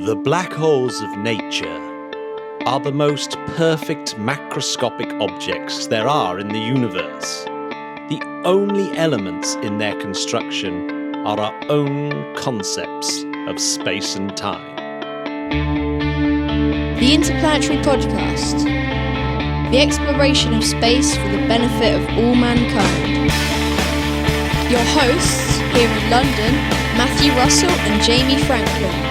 The black holes of nature are the most perfect macroscopic objects there are in the universe. The only elements in their construction are our own concepts of space and time. The Interplanetary Podcast. The exploration of space for the benefit of all mankind. Your hosts here in London, Matthew Russell and Jamie Franklin.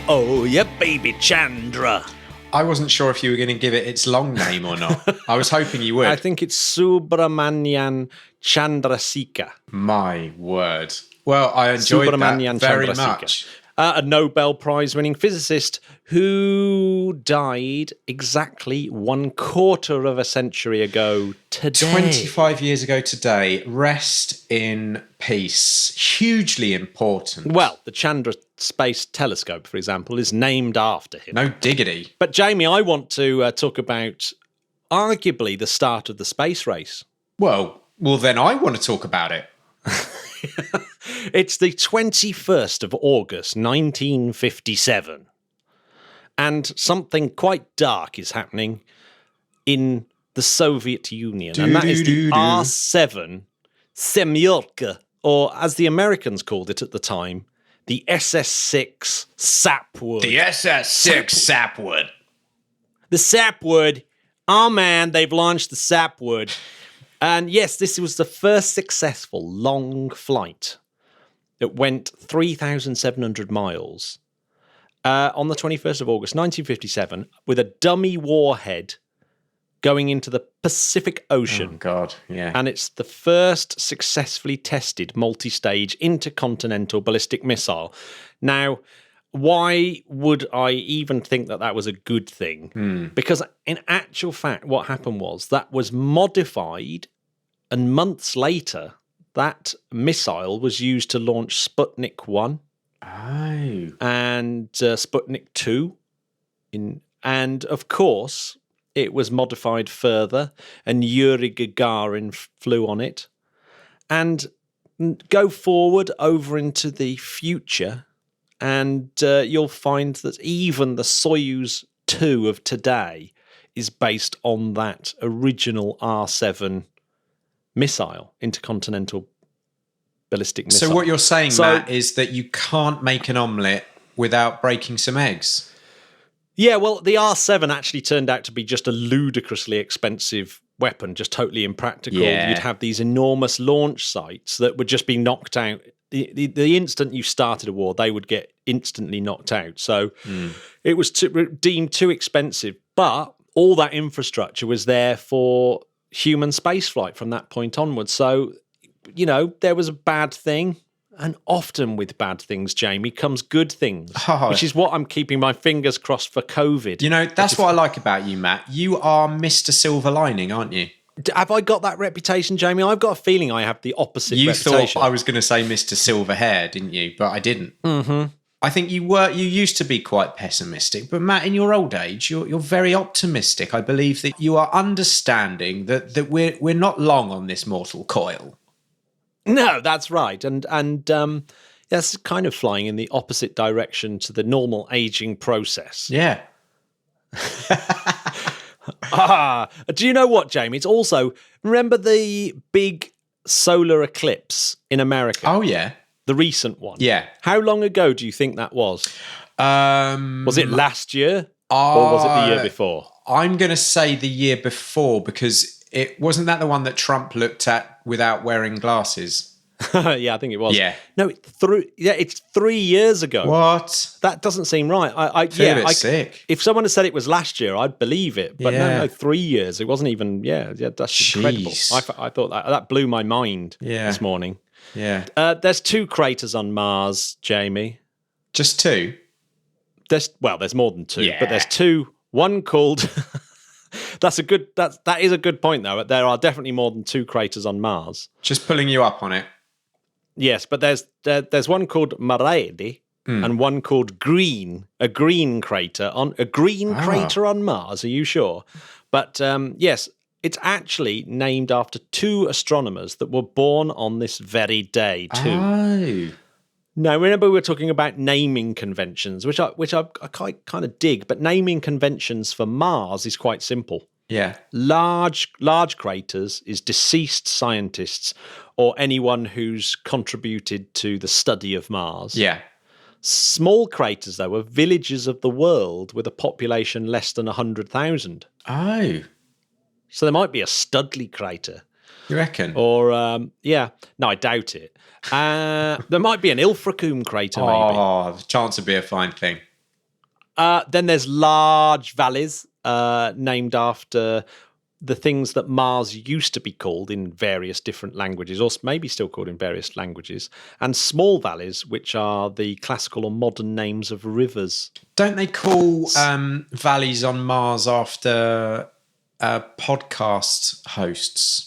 Oh yeah, baby Chandra. I wasn't sure if you were going to give it its long name or not. I was hoping you would. I think it's Subramanian Chandrasekhar. My word. Well, I enjoyed that very much. A Nobel Prize-winning physicist who died exactly 1/4 of a century ago today. 25 years ago today. Rest in peace. Hugely important. Well, the Chandra Space Telescope, for example, is named after him. No diggity. But Jamie, I want to talk about arguably the start of the space race. Well, then I want to talk about it. It's the 21st of August, 1957. And something quite dark is happening in the Soviet Union. And that is the R7 Semyorka, or as the Americans called it at the time, the SS-6 Sapwood. The SS-6 Sapwood. The Sapwood. Oh man, they've launched the Sapwood. And yes, this was the first successful long flight. It went 3,700 miles on the 21st of August, 1957, with a dummy warhead going into the Pacific Ocean. Oh, God, yeah. And it's the first successfully tested multi-stage intercontinental ballistic missile. Now, why would I even think that was a good thing? Because in actual fact, what happened was that was modified, and months later, that missile was used to launch Sputnik 1 and Sputnik 2. And of course, it was modified further, and Yuri Gagarin flew on it. And go forward over into the future, and you'll find that even the Soyuz 2 of today is based on that original R7 missile, intercontinental ballistic missile. So what you're saying, Matt, is that you can't make an omelette without breaking some eggs? Yeah, well, the R7 actually turned out to be just a ludicrously expensive weapon, just totally impractical. Yeah. You'd have these enormous launch sites that would just be knocked out. The instant you started a war, they would get instantly knocked out. So it was deemed too expensive. But all that infrastructure was there for human spaceflight from that point onwards. So, you know, there was a bad thing. And often with bad things, Jamie, comes good things, which is what I'm keeping my fingers crossed for COVID. You know, that's what I like about you, Matt. You are Mr. Silver Lining, aren't you? Have I got that reputation, Jamie? I've got a feeling I have the opposite reputation. You thought I was going to say Mr. Silver Hair, didn't you? But I didn't. Mm-hmm. I think you used to be quite pessimistic. But Matt, in your old age, you're very optimistic. I believe that you are understanding that we're not long on this mortal coil. No, that's right. And that's kind of flying in the opposite direction to the normal aging process. Yeah. Do you know what, Jamie? It's also, remember the big solar eclipse in America? Oh, yeah. The recent one? Yeah. How long ago do you think that was? Was it last year or was it the year before? I'm going to say the year before, because it wasn't that the one that Trump looked at without wearing glasses. Yeah, I think it was. Yeah. No, it's 3 years ago. What? That doesn't seem right. I sick. If someone had said it was last year, I'd believe it. But no, 3 years. It wasn't even. Yeah, that's incredible. I thought that blew my mind this morning. Yeah. There's 2 craters on Mars, Jamie. Just 2? There's more than 2, but there's 2. One called. That is a good point, though. There are definitely more than 2 craters on Mars. Just pulling you up on it. Yes, but there's one called Maraldi and one called Green, a green crater on Mars. Are you sure? But yes, it's actually named after two astronomers that were born on this very day too. Oh. Now, remember we were talking about naming conventions, which I kind of dig, but naming conventions for Mars is quite simple. Yeah. Large craters is deceased scientists or anyone who's contributed to the study of Mars. Yeah. Small craters, though, are villages of the world with a population less than 100,000. Oh. So there might be a Studley crater. You reckon? Or, no, I doubt it. There might be an Ilfracombe crater, maybe. Oh, the chance would be a fine thing. Then there's large valleys named after the things that Mars used to be called in various different languages, or maybe still called in various languages, and small valleys, which are the classical or modern names of rivers. Don't they call valleys on Mars after podcast hosts?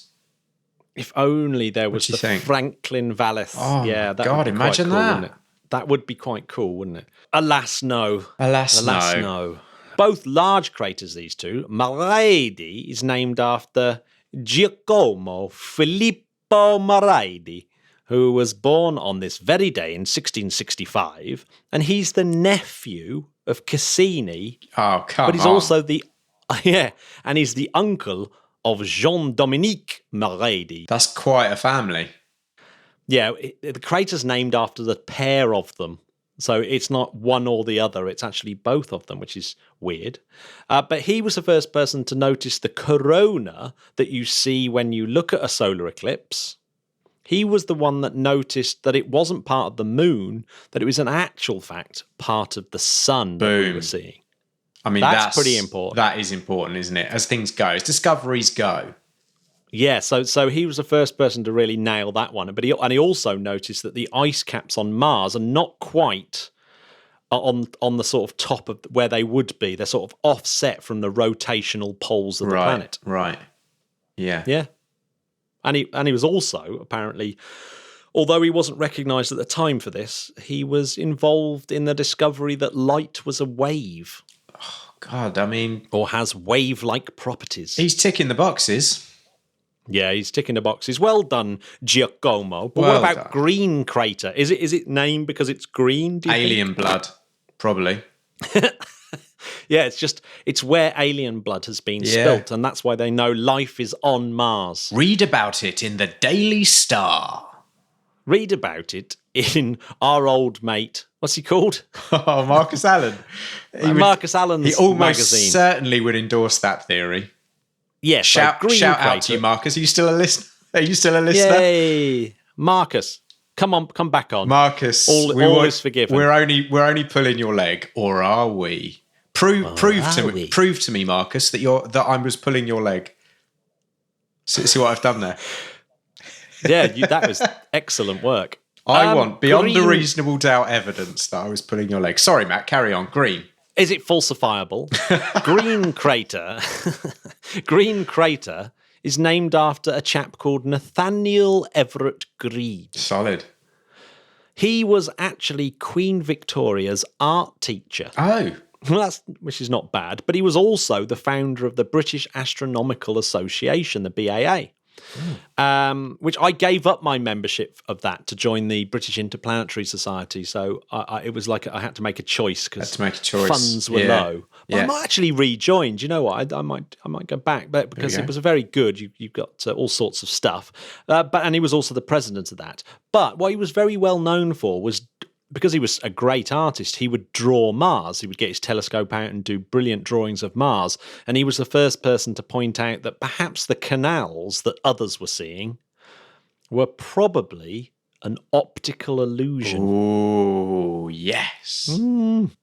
If only there was What do you think? Franklin Vallis. Oh, yeah, my God, would be imagine quite cool, that. wouldn't it? That would be quite cool, wouldn't it? Alas, no. Alas, no. Both large craters, these two. Maraldi is named after Giacomo Filippo Maraldi, who was born on this very day in 1665, and he's the nephew of Cassini. Oh, come on. But he's also and he's the uncle of Jean-Dominique Maraldi. That's quite a family. Yeah, the crater's named after the pair of them. So it's not one or the other, it's actually both of them, which is weird. But he was the first person to notice the corona that you see when you look at a solar eclipse. He was the one that noticed that it wasn't part of the moon, that it was in actual fact part of the sun that we were seeing. I mean, that's pretty important. That is important, isn't it? As things go, as discoveries go. Yeah, so he was the first person to really nail that one. But he also noticed that the ice caps on Mars are not quite on the sort of top of where they would be. They're sort of offset from the rotational poles of the planet. Right. Yeah. Yeah. And he was also apparently, although he wasn't recognised at the time for this, he was involved in the discovery that light was a wave. Oh, God, I mean, or has wave-like properties. He's ticking the boxes. Yeah, he's ticking the boxes. Well done, Giacomo. But Well what about done. Green Crater? Is it named because it's green? Do you Alien think? blood, probably. Yeah, it's where alien blood has been spilt, and that's why they know life is on Mars. Read about it in the Daily Star. Read about it in our old mate. What's he called? Oh, Marcus Allen. Marcus Allen's He almost magazine. certainly would endorse that theory. Yes, Shout out to you, Marcus. Are you still a listener? Yay, Marcus! Come back on, Marcus. All is forgiven. We're only pulling your leg, or are we? Prove to me, Marcus, that I was pulling your leg. See what I've done there? Yeah, that was excellent work. I want beyond a Green- reasonable doubt evidence that I was pulling your leg. Sorry, Matt. Carry on. Green. Is it falsifiable? Green Crater is named after a chap called Nathaniel Everett Green. Solid. He was actually Queen Victoria's art teacher. Oh. Which is not bad, but he was also the founder of the British Astronomical Association, the BAA. Which I gave up my membership of that to join the British Interplanetary Society. So it was like I had to make a choice because funds were low. But I might actually rejoin. Do you know what? I might go back, but because it was a very good. You've got all sorts of stuff. And he was also the president of that. But what he was very well known for was, because he was a great artist, he would draw Mars. He would get his telescope out and do brilliant drawings of Mars. And he was the first person to point out that perhaps the canals that others were seeing were probably an optical illusion. Oh, yes.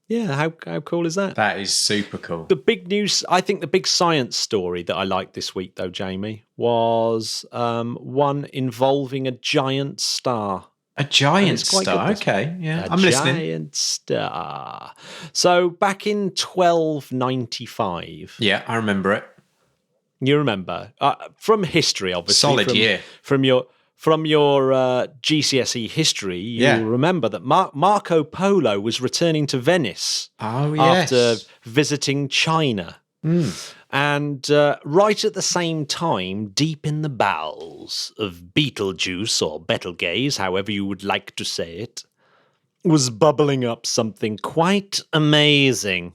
Yeah, how cool is that? That is super cool. The big news, I think the big science story that I liked this week, though, Jamie, was one involving a giant star. A giant star, okay, yeah, I'm listening. A giant star. So back in 1295. Yeah, I remember it. You remember from history, obviously. Solid year. From your GCSE history, you remember that Marco Polo was returning to Venice after visiting China. And right at the same time, deep in the bowels of Betelgeuse, or Betelgeuse, however you would like to say it, was bubbling up something quite amazing.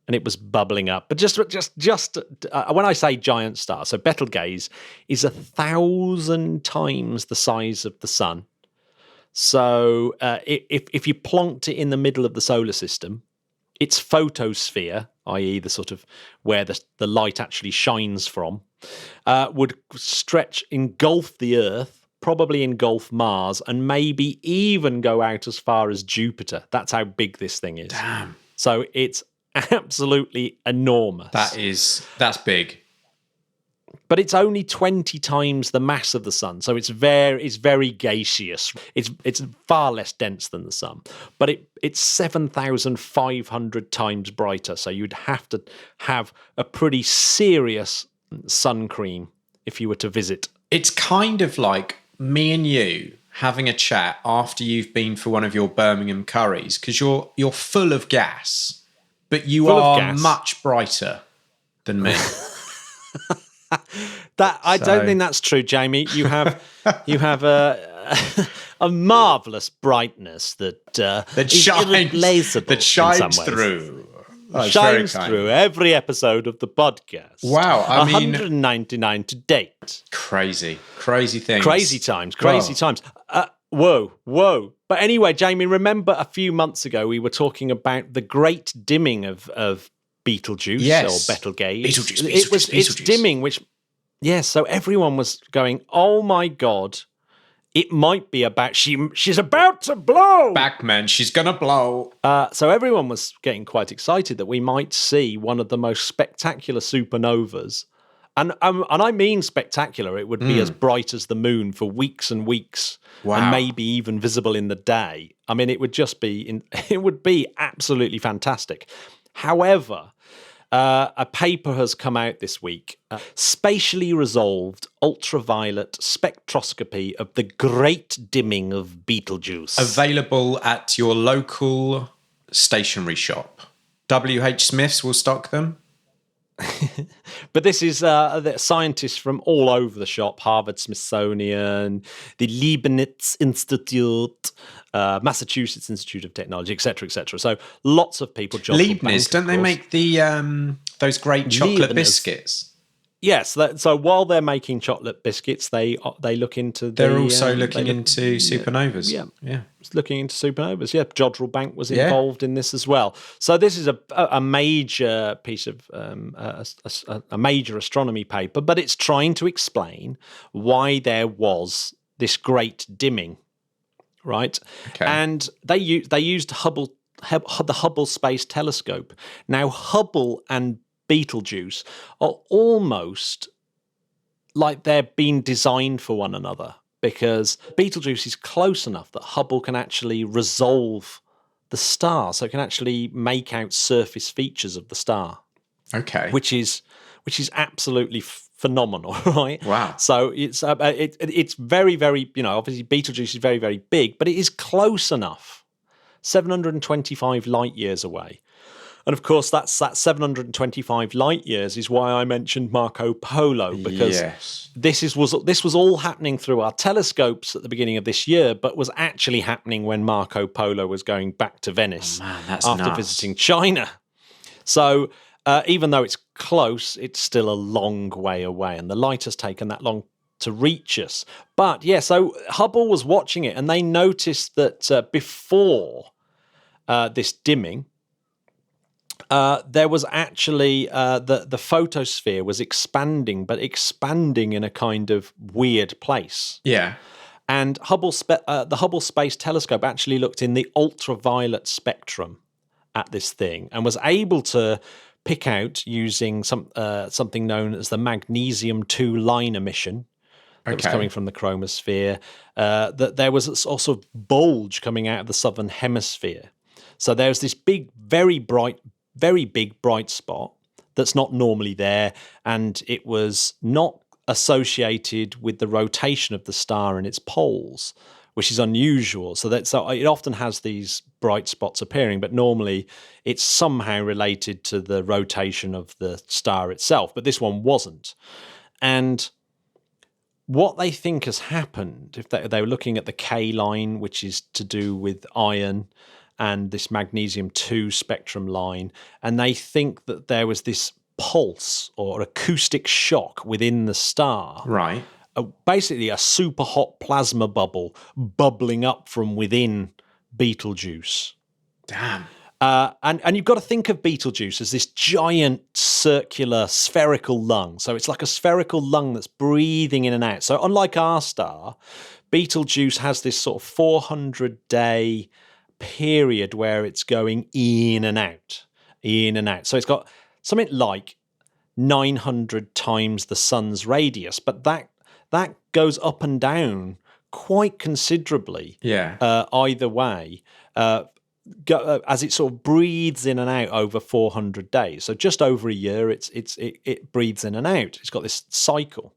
And it was bubbling up. But just when I say giant star, so Betelgeuse is 1,000 times the size of the sun. So if you plonked it in the middle of the solar system, its photosphere, i.e. the sort of where the light actually shines from, would engulf the Earth, probably engulf Mars, and maybe even go out as far as Jupiter. That's how big this thing is. Damn. So it's absolutely enormous. That's big. But it's only 20 times the mass of the sun, so it's very gaseous. It's far less dense than the sun, but it's 7,500 times brighter. So you'd have to have a pretty serious sun cream if you were to visit. It's kind of like me and you having a chat after you've been for one of your Birmingham curries, because you're full of gas, but you are much brighter than me. I don't think that's true, Jamie. You have a marvelous brightness that shines through. Oh, shines through every episode of the podcast. Wow, I mean, 199 to date. Crazy things. Crazy times. Whoa. But anyway, Jamie, remember a few months ago we were talking about the great dimming of Betelgeuse, or Betelgeuse. It's dimming, which, so everyone was going, oh my God, it might be about, she's about to blow. Backman, she's going to blow. So everyone was getting quite excited that we might see one of the most spectacular supernovas. And I mean spectacular. It would be as bright as the moon for weeks and weeks, and maybe even visible in the day. I mean, it would just be, it would be absolutely fantastic. However, a paper has come out this week, spatially resolved ultraviolet spectroscopy of the great dimming of Betelgeuse. Available at your local stationery shop. WH Smith's will stock them. But this is the scientists from all over the shop: Harvard, Smithsonian, the Leibniz Institute, Massachusetts Institute of Technology, etc., etc. So lots of people. Leibniz, don't they make the those great chocolate biscuits? Yes. So while they're making chocolate biscuits, they look into. They're also looking into supernovas. Yeah. Looking into supernovas. Yeah, Jodrell Bank was involved in this as well. So this is a major piece of a major astronomy paper, but it's trying to explain why there was this great dimming, right? Okay. And they used the Hubble Space Telescope. Now Hubble and Betelgeuse are almost like they're being designed for one another, because Betelgeuse is close enough that Hubble can actually resolve the star, so it can actually make out surface features of the star. Okay, which is absolutely phenomenal, right? Wow. So it's very, very, obviously Betelgeuse is very, very big, but it is close enough, 725 light years away. And of course, that 725 light years is why I mentioned Marco Polo, because this was all happening through our telescopes at the beginning of this year, but was actually happening when Marco Polo was going back to Venice after visiting China. So even though it's close, it's still a long way away, and the light has taken that long to reach us. But so Hubble was watching it, and they noticed that before this dimming, there was actually the photosphere was expanding, but expanding in a kind of weird place. Yeah. And the Hubble Space Telescope actually looked in the ultraviolet spectrum at this thing and was able to pick out, using something known as the magnesium-2 line emission that was coming from the chromosphere, that there was a sort of bulge coming out of the southern hemisphere. So there's this big, very big bright spot that's not normally there, and it was not associated with the rotation of the star and its poles, which is unusual. So it often has these bright spots appearing, but normally it's somehow related to the rotation of the star itself. But this one wasn't. And what they think has happened, if they were looking at the K line, which is to do with iron, and this magnesium-2 spectrum line, and they think that there was this pulse or acoustic shock within the star. Right. Basically a super hot plasma bubble bubbling up from within Betelgeuse. Damn. And you've got to think of Betelgeuse as this giant circular spherical lung. So it's like a spherical lung that's breathing in and out. So unlike our star, Betelgeuse has this sort of 400-day period where it's going in and out, in and out. So it's got something like 900 times the sun's radius, but that goes up and down quite considerably. Yeah. Either way, as it sort of breathes in and out over 400 days. So just over a year, it breathes in and out. It's got this cycle.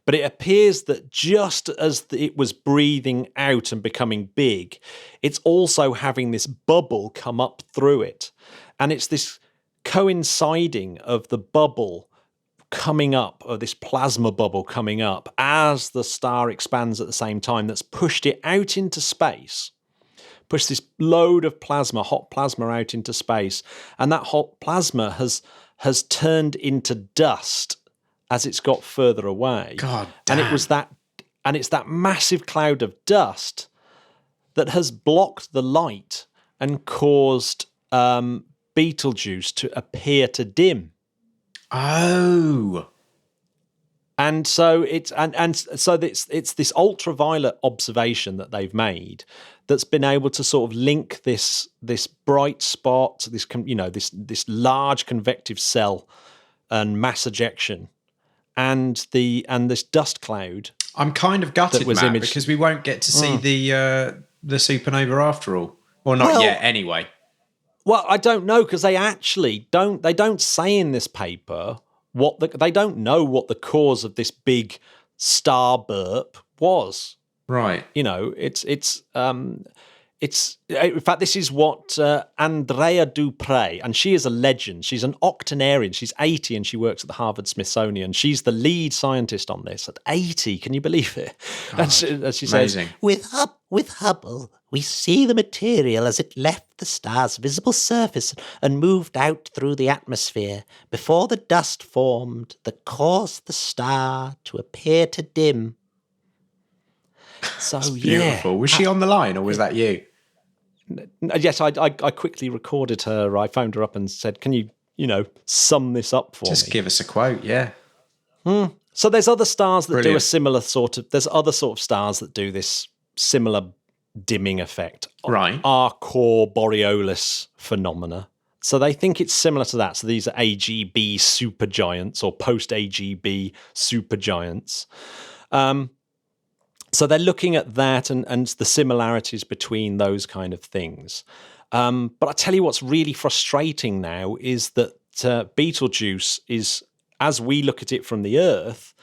But it appears that just as it was breathing out and becoming big, it's also having this bubble come up through it. And it's this coinciding of the bubble coming up, or this plasma bubble coming up as the star expands at the same time, that's pushed it out into space, pushed this load of plasma, hot plasma, out into space. And that hot plasma has turned into dust as it's got further away. God damn. And it's that massive cloud of dust that has blocked the light and caused Betelgeuse to appear to dim. Oh. And so it's this ultraviolet observation that they've made that's been able to sort of link this bright spot, this large convective cell and mass ejection, and this dust cloud. I'm kind of gutted, Matt, because we won't get to see the supernova after all, or not yet. Anyway. Well, I don't know, because they actually don't. They don't say in this paper they don't know what the cause of this big star burp was. Right. It's in fact, this is what Andrea Dupre, and she is a legend. She's an octogenarian. She's 80 and she works at the Harvard Smithsonian. She's the lead scientist on this at 80. Can you believe it? And she says, With Hubble, we see the material as it left the star's visible surface and moved out through the atmosphere before the dust formed that caused the star to appear to dim. So, that's beautiful. Yeah. Was she on the line, or was that you? Yes, I quickly recorded her. I phoned her up and said, "Can you sum this up for me? Just give us a quote." Yeah. So there's other stars that Brilliant. do a similar sort of. There's other sort of stars that do this similar dimming effect. Right. Arcor Borealis phenomena. So they think it's similar to that. So these are AGB supergiants or post-AGB supergiants. So they're looking at that and the similarities between those kind of things. But I tell you what's really frustrating now is that Betelgeuse is, as we look at it from the Earth,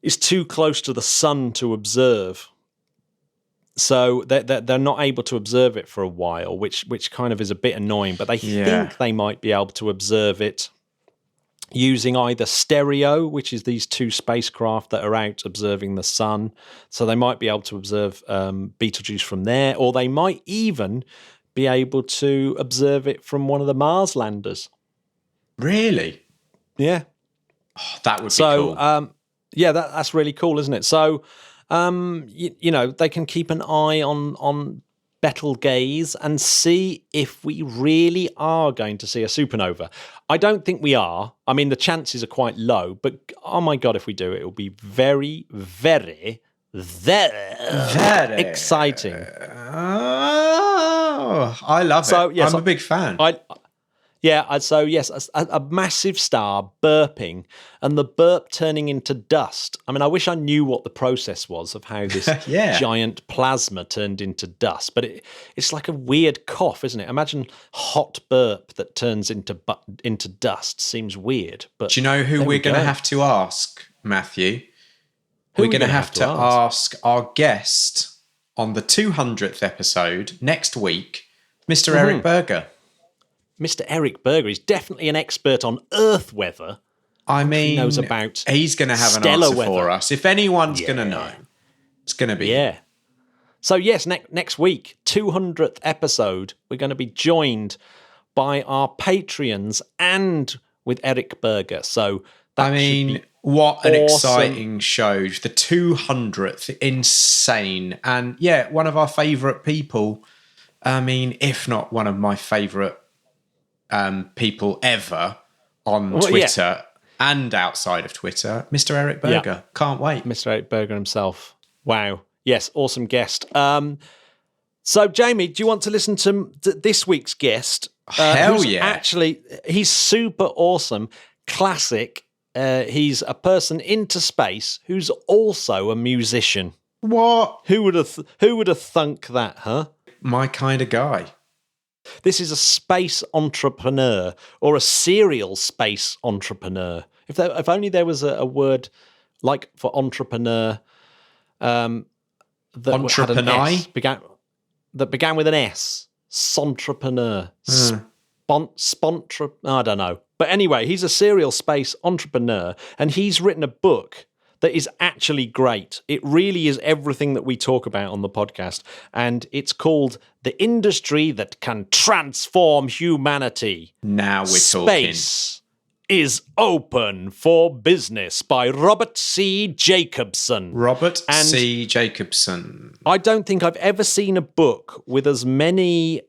is too close to the sun to observe. So they're not able to observe it for a while, which kind of is a bit annoying. But they think they might be able to observe it using either stereo, which is these two spacecraft that are out observing the sun. So they might be able to observe Betelgeuse from there, or they might even be able to observe it from one of the Mars landers. Really? Yeah. Oh, that would be cool. Yeah, that's really cool, isn't it? So, they can keep an eye on Betelgeuse and see if we really are going to see a supernova. I don't think we are. I mean, the chances are quite low, but oh my God, if we do, it will be very, very, very exciting. Oh, I love it. Yes, I'm a big fan. So yes, a massive star burping and the burp turning into dust. I mean, I wish I knew what the process was of how this giant plasma turned into dust, but it's like a weird cough, isn't it? Imagine hot burp that turns into dust. Seems weird. But do you know who we're going to have to ask, Matthew? We're going to have to ask our guest on the 200th episode next week, Mr. Eric Berger. Mr. Eric Berger is definitely an expert on Earth weather. I mean, he knows about he's going to have an stellar answer weather for us. If anyone's going to know, it's going to be him. So yes, next week, 200th episode, we're going to be joined by our Patreons and with Eric Berger. So that what an awesome. exciting show. The 200th, insane. And yeah, one of our favourite people. I mean, if not one of my favourite people ever on Twitter and outside of Twitter, Mr. Eric Berger. Yeah. Can't wait. Mr. Eric Berger himself. Wow. Yes, awesome guest. So, Jamie, do you want to listen to this week's guest? Hell yeah. Actually, he's super awesome. Classic. He's a person into space who's also a musician. What? Who would have thunk that, huh? My kind of guy. This is a space entrepreneur or a serial space entrepreneur. If only there was a word like for entrepreneur that had an S, began with an S. Sontrepreneur. I don't know. But anyway, he's a serial space entrepreneur, and he's written a book that is actually great. It really is everything that we talk about on the podcast. And it's called The Industry That Can Transform Humanity. Now we're Space is Open for Business by Robert C. Jacobson. C. Jacobson. I don't think I've ever seen a book with as many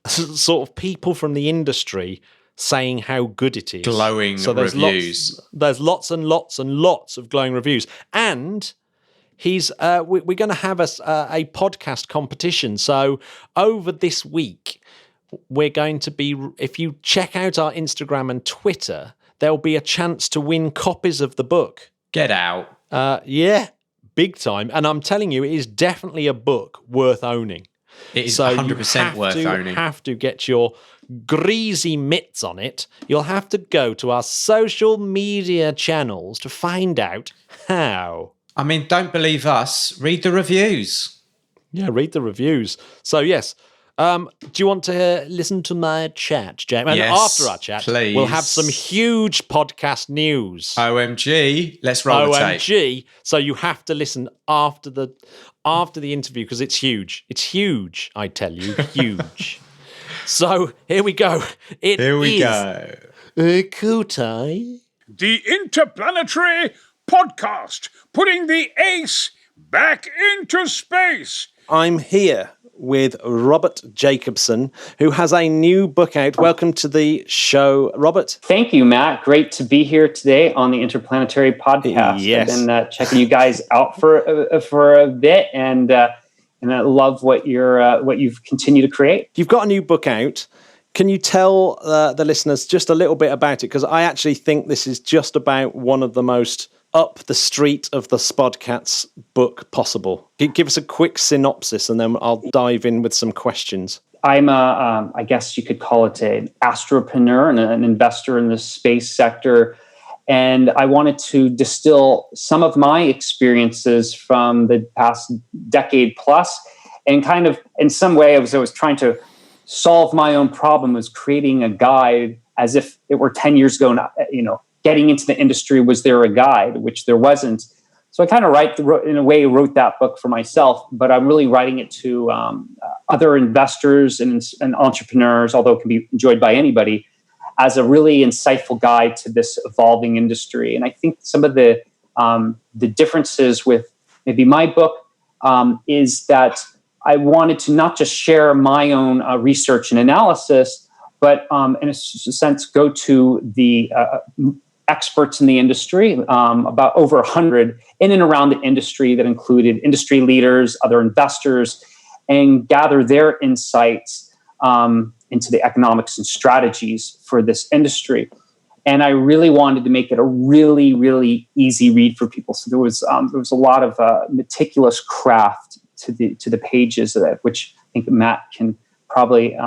sort of people from the industry saying how good it is. Glowing reviews. There's lots and lots and lots of glowing reviews. And he's we're going to have a podcast competition. So over this week, we're going to be, if you check out our Instagram and Twitter, there'll be a chance to win copies of the book. Get out. Yeah, big time. And I'm telling you, it is definitely a book worth owning. It is so 100% worth owning. You have to get your greasy mitts on it. You'll have to go to our social media channels to find out how. I mean, don't believe us. Read the reviews. Yeah, read the reviews. So, yes. Do you want to listen to my chat, James? And yes, after our chat, please. We'll have some huge podcast news. OMG. Let's roll the tape. OMG. So you have to listen after the interview because it's huge. It's huge, I tell you. Huge. So here we go. Here we go. Kutai. The Interplanetary Podcast, putting the ace back into space. I'm here with Robert Jacobson, who has a new book out. Welcome to the show, Robert. Thank you, Matt. Great to be here today on the Interplanetary Podcast. Yes. I've been checking you guys out for a bit, and I love what you've continued to create. You've got a new book out. Can you tell the listeners just a little bit about it? Because I actually think this is just about one of the most up the street of the Spodcats book possible. Give us a quick synopsis and then I'll dive in with some questions. I'm I guess you could call it an astropreneur and an investor in the space sector. And I wanted to distill some of my experiences from the past decade plus, and kind of in some way I was trying to solve my own problem, was creating a guide as if it were 10 years ago, getting into the industry, was there a guide, which there wasn't. So I kind of wrote that book for myself, but I'm really writing it to other investors and entrepreneurs, although it can be enjoyed by anybody, as a really insightful guide to this evolving industry. And I think some of the differences with maybe my book is that I wanted to not just share my own research and analysis, but in a sense go to the experts in the industry, about over 100 in and around the industry that included industry leaders, other investors, and gather their insights into the economics and strategies for this industry. And I really wanted to make it a really, really easy read for people. So there was a lot of meticulous craft to the pages of it, which I think Matt can probably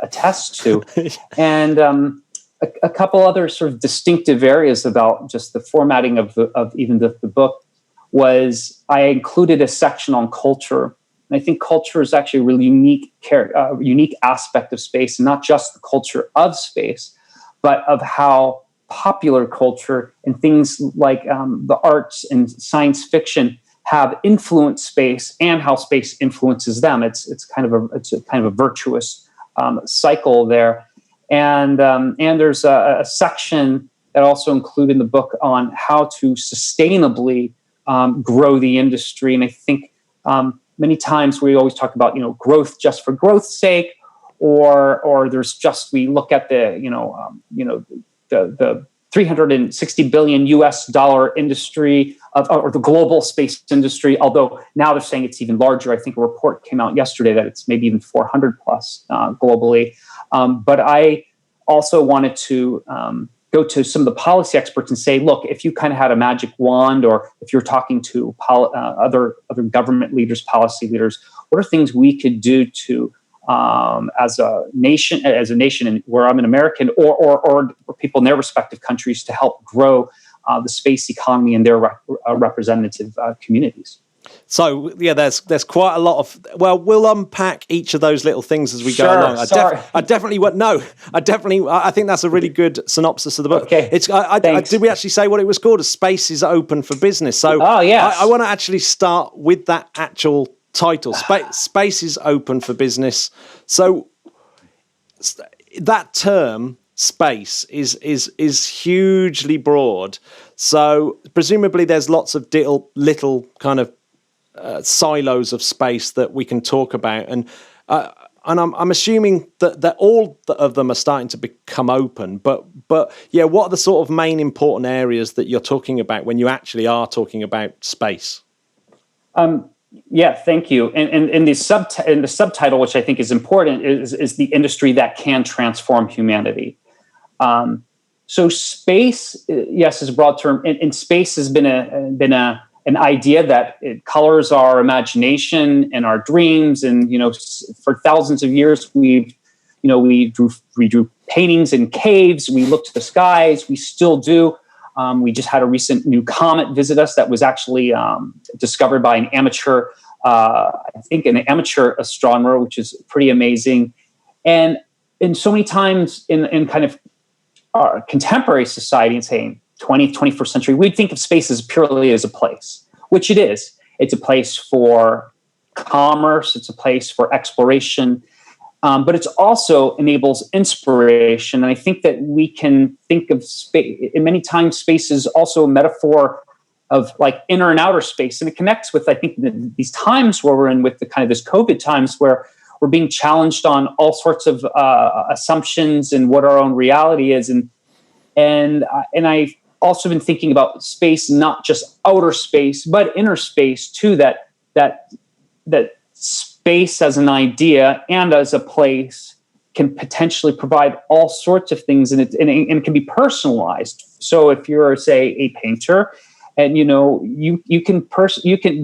attest to. And a couple other sort of distinctive areas about just the formatting of even the book. was I included a section on culture. And I think culture is actually a really unique aspect of space, and not just the culture of space, but of how popular culture and things like the arts and science fiction have influenced space, and how space influences them. It's kind of a virtuous cycle there. And there's a section that I also include in the book on how to sustainably grow the industry. And I think many times we always talk about growth just for growth's sake, or there's just, we look at the the $360 billion US industry or the global space industry. Although now they're saying it's even larger. I think a report came out yesterday that it's maybe even 400 plus globally. But I also wanted to go to some of the policy experts and say, look, if you kind of had a magic wand, or if you're talking to other government leaders, policy leaders, what are things we could do to, as a nation, and where I'm an American, or people in their respective countries, to help grow the space economy in their representative communities. So yeah, there's quite a lot of. Well, we'll unpack each of those little things as we go along. I think that's a really good synopsis of the book. Okay. Did we actually say what it was called? A Space is Open for Business. So yes. I want to actually start with that actual title. Space is Open for Business. So that term, space, is hugely broad. So presumably there's lots of little kind of silos of space that we can talk about, and I'm assuming that all of them are starting to become open. But yeah, what are the sort of main important areas that you're talking about when you actually are talking about space? Yeah, thank you. And in the subtitle, which I think is important, is the industry that can transform humanity. So space, yes, is a broad term, and space has been an idea that it colors our imagination and our dreams. And for thousands of years, we drew paintings in caves. We looked to the skies. We still do. We just had a recent new comet visit us that was actually discovered by an amateur astronomer, which is pretty amazing. And so many times in kind of our contemporary society, and saying 20th, 21st century, we'd think of space as purely as a place, which it is. It's a place for commerce. It's a place for exploration. But it also enables inspiration. And I think that we can think of space, in many times space is also a metaphor of like inner and outer space. And it connects with, I think, these times where we're in, with the kind of this COVID times, where we're being challenged on all sorts of assumptions and what our own reality is. And I've also been thinking about space, not just outer space, but inner space too, that space as an idea and as a place can potentially provide all sorts of things, and it can be personalized. So if you're, say, a painter, and you can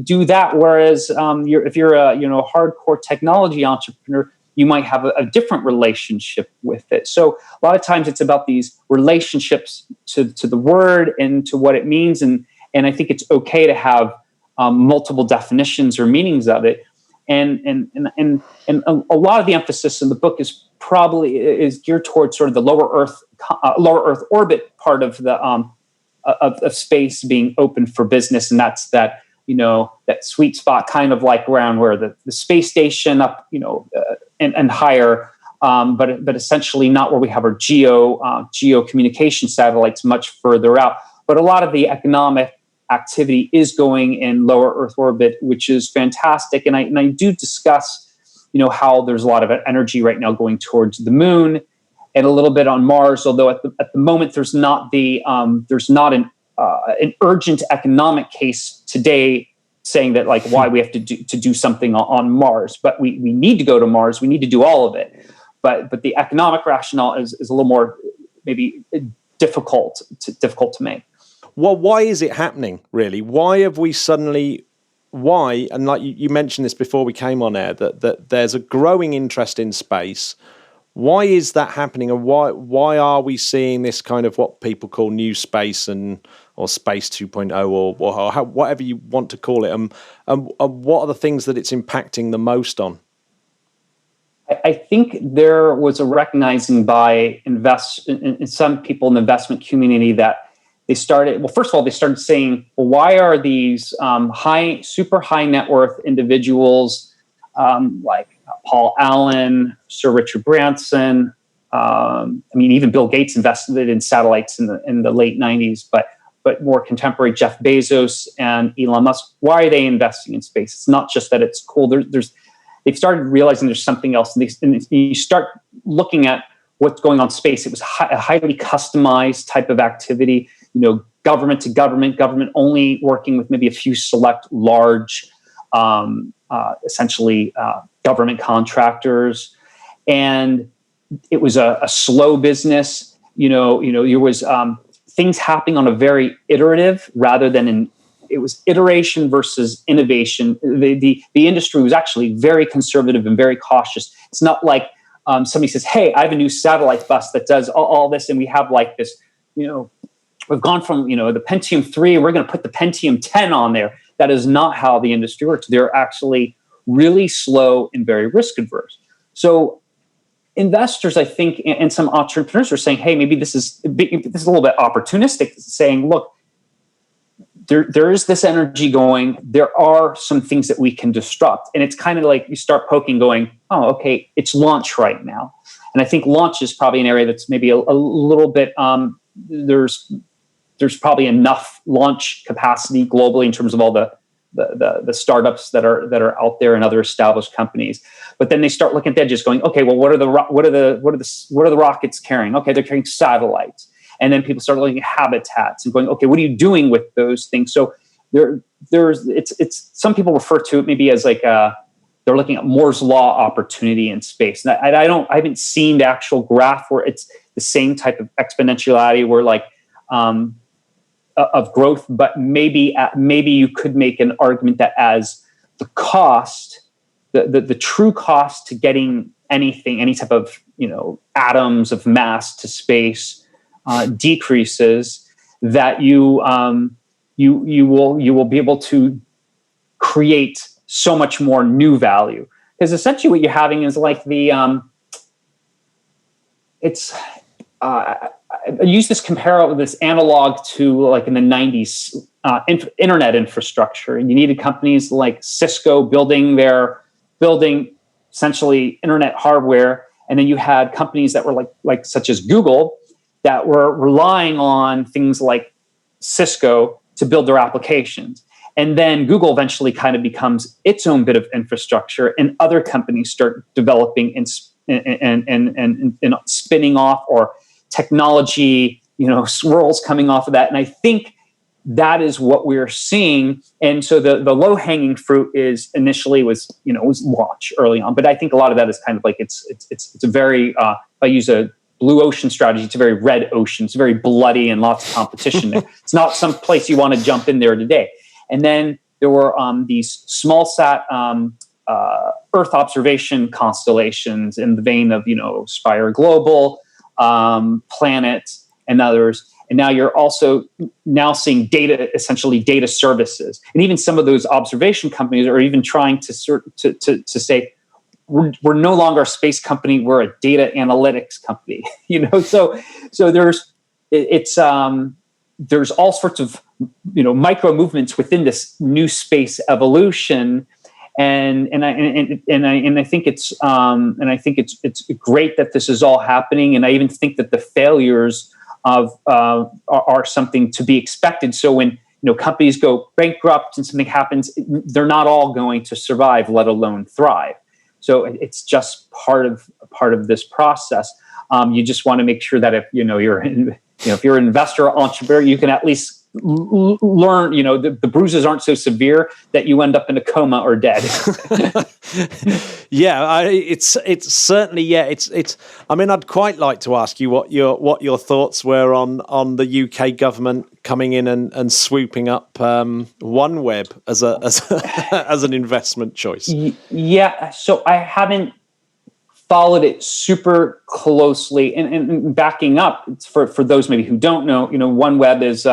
do that, whereas if you're a hardcore technology entrepreneur, you might have a different relationship with it. So a lot of times it's about these relationships to the word and to what it means, and I think it's okay to have multiple definitions or meanings of it. And a lot of the emphasis in the book is geared towards sort of the lower Earth orbit part of the of space being open for business, and that's that sweet spot, kind of like around where the space station up and higher, but essentially not where we have our geo communication satellites, much further out. But a lot of the economic activity is going in lower Earth orbit, which is fantastic. And I do discuss, how there's a lot of energy right now going towards the moon and a little bit on Mars. Although at the moment there's not an urgent economic case today saying that like why we have to do something on Mars. But we need to go to Mars. We need to do all of it. But the economic rationale is a little more maybe difficult to make. Well, why is it happening, really? Why have we suddenly... Why, and like you mentioned this before we came on air, that there's a growing interest in space. Why is that happening, and why are we seeing this kind of what people call new space and or Space 2.0 or whatever you want to call it? And what are the things that it's impacting the most on? I think there was a recognizing by in some people in the investment community that they started. Well, first of all, they started saying, well, why are these super high net worth individuals like Paul Allen, Sir Richard Branson? Even Bill Gates invested in satellites in the late 90s, but more contemporary Jeff Bezos and Elon Musk. Why are they investing in space? It's not just that it's cool. They've started realizing there's something else. And you start looking at what's going on in space. It was a highly customized type of activity, government to government only working with maybe a few select large, essentially government contractors. And it was a slow business. There was things happening on a very iterative rather than it was iteration versus innovation. The industry was actually very conservative and very cautious. It's not like somebody says, hey, I have a new satellite bus that does all this. And we have like this, we've gone from, the Pentium 3, we're going to put the Pentium 10 on there. That is not how the industry works. They're actually really slow and very risk adverse. So investors, I think, and some entrepreneurs are saying, hey, maybe this is a little bit opportunistic, saying, look, there is this energy going. There are some things that we can disrupt. And it's kind of like you start poking going, oh, okay, it's launch right now. And I think launch is probably an area that's maybe a little bit, there's probably enough launch capacity globally in terms of all the startups that are out there and other established companies. But then they start looking at the edges going, okay, well, what are the rockets carrying? Okay, they're carrying satellites. And then people start looking at habitats and going, okay, what are you doing with those things? So it's some people refer to it maybe as like they're looking at Moore's law opportunity in space. And I haven't seen the actual graph where it's the same type of exponentiality where like of growth, but maybe you could make an argument that as the cost, the true cost to getting anything, any type of atoms of mass to space decreases, that you will be able to create so much more new value. Because essentially what you're having is like I use this this analog to like in the 90s internet infrastructure. And you needed companies like Cisco building essentially internet hardware. And then you had companies that were like such as Google that were relying on things like Cisco to build their applications. And then Google eventually kind of becomes its own bit of infrastructure, and other companies start developing and spinning off, or technology, swirls coming off of that. And I think that is what we're seeing. And so the low hanging fruit initially was launch early on. But I think a lot of that is kind of like it's a very if I use a blue ocean strategy, it's a very red ocean. It's very bloody and lots of competition there. It's not some place you want to jump in there today. And then there were these small sat Earth observation constellations in the vein of Spire Global, Planet, and others. And now you're also seeing data services, and even some of those observation companies are even trying to say, we're no longer a space company, we're a data analytics company. So there's all sorts of micro movements within this new space evolution, and I think it's great that this is all happening, and I even think that the failures are something to be expected. So when companies go bankrupt and something happens, they're not all going to survive, let alone thrive. So it's just part of this process. You just want to make sure that if you're if you're an investor or entrepreneur, you can at least learn. The bruises aren't so severe that you end up in a coma or dead. Yeah, it's certainly it's. I mean, I'd quite like to ask you what your thoughts were on the UK government coming in and swooping up OneWeb as an investment choice. Yeah, so I haven't followed it super closely, and backing up for those maybe who don't know, OneWeb is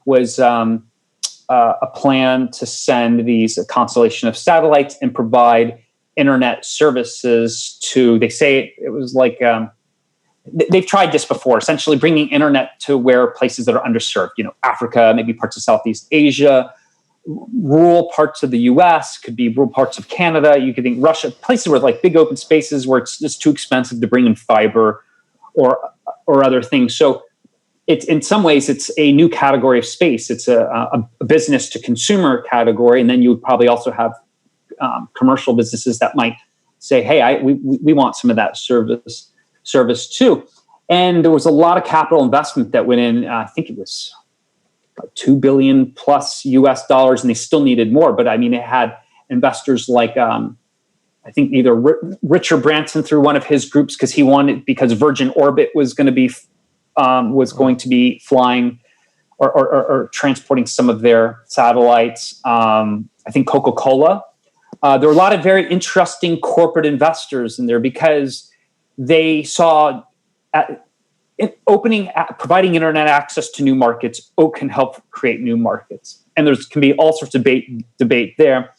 was a plan to send a constellation of satellites and provide internet services to, they say it was like, they've tried this before, essentially bringing internet to where places that are underserved, Africa, maybe parts of Southeast Asia, rural parts of the US, could be rural parts of Canada. You could think Russia, places where like big open spaces where it's just too expensive to bring in fiber or other things. So it's, in some ways, it's a new category of space. It's a business to consumer category. And then you would probably also have commercial businesses that might say, hey, we want some of that service too. And there was a lot of capital investment that went in. I think it was like $2 billion plus US dollars, and they still needed more. But I mean, it had investors like, I think either Richard Branson through one of his groups, because Virgin Orbit was going to be flying or transporting some of their satellites. I think Coca-Cola. There were a lot of very interesting corporate investors in there because they saw providing internet access to new markets can help create new markets. And there can be all sorts of debate there.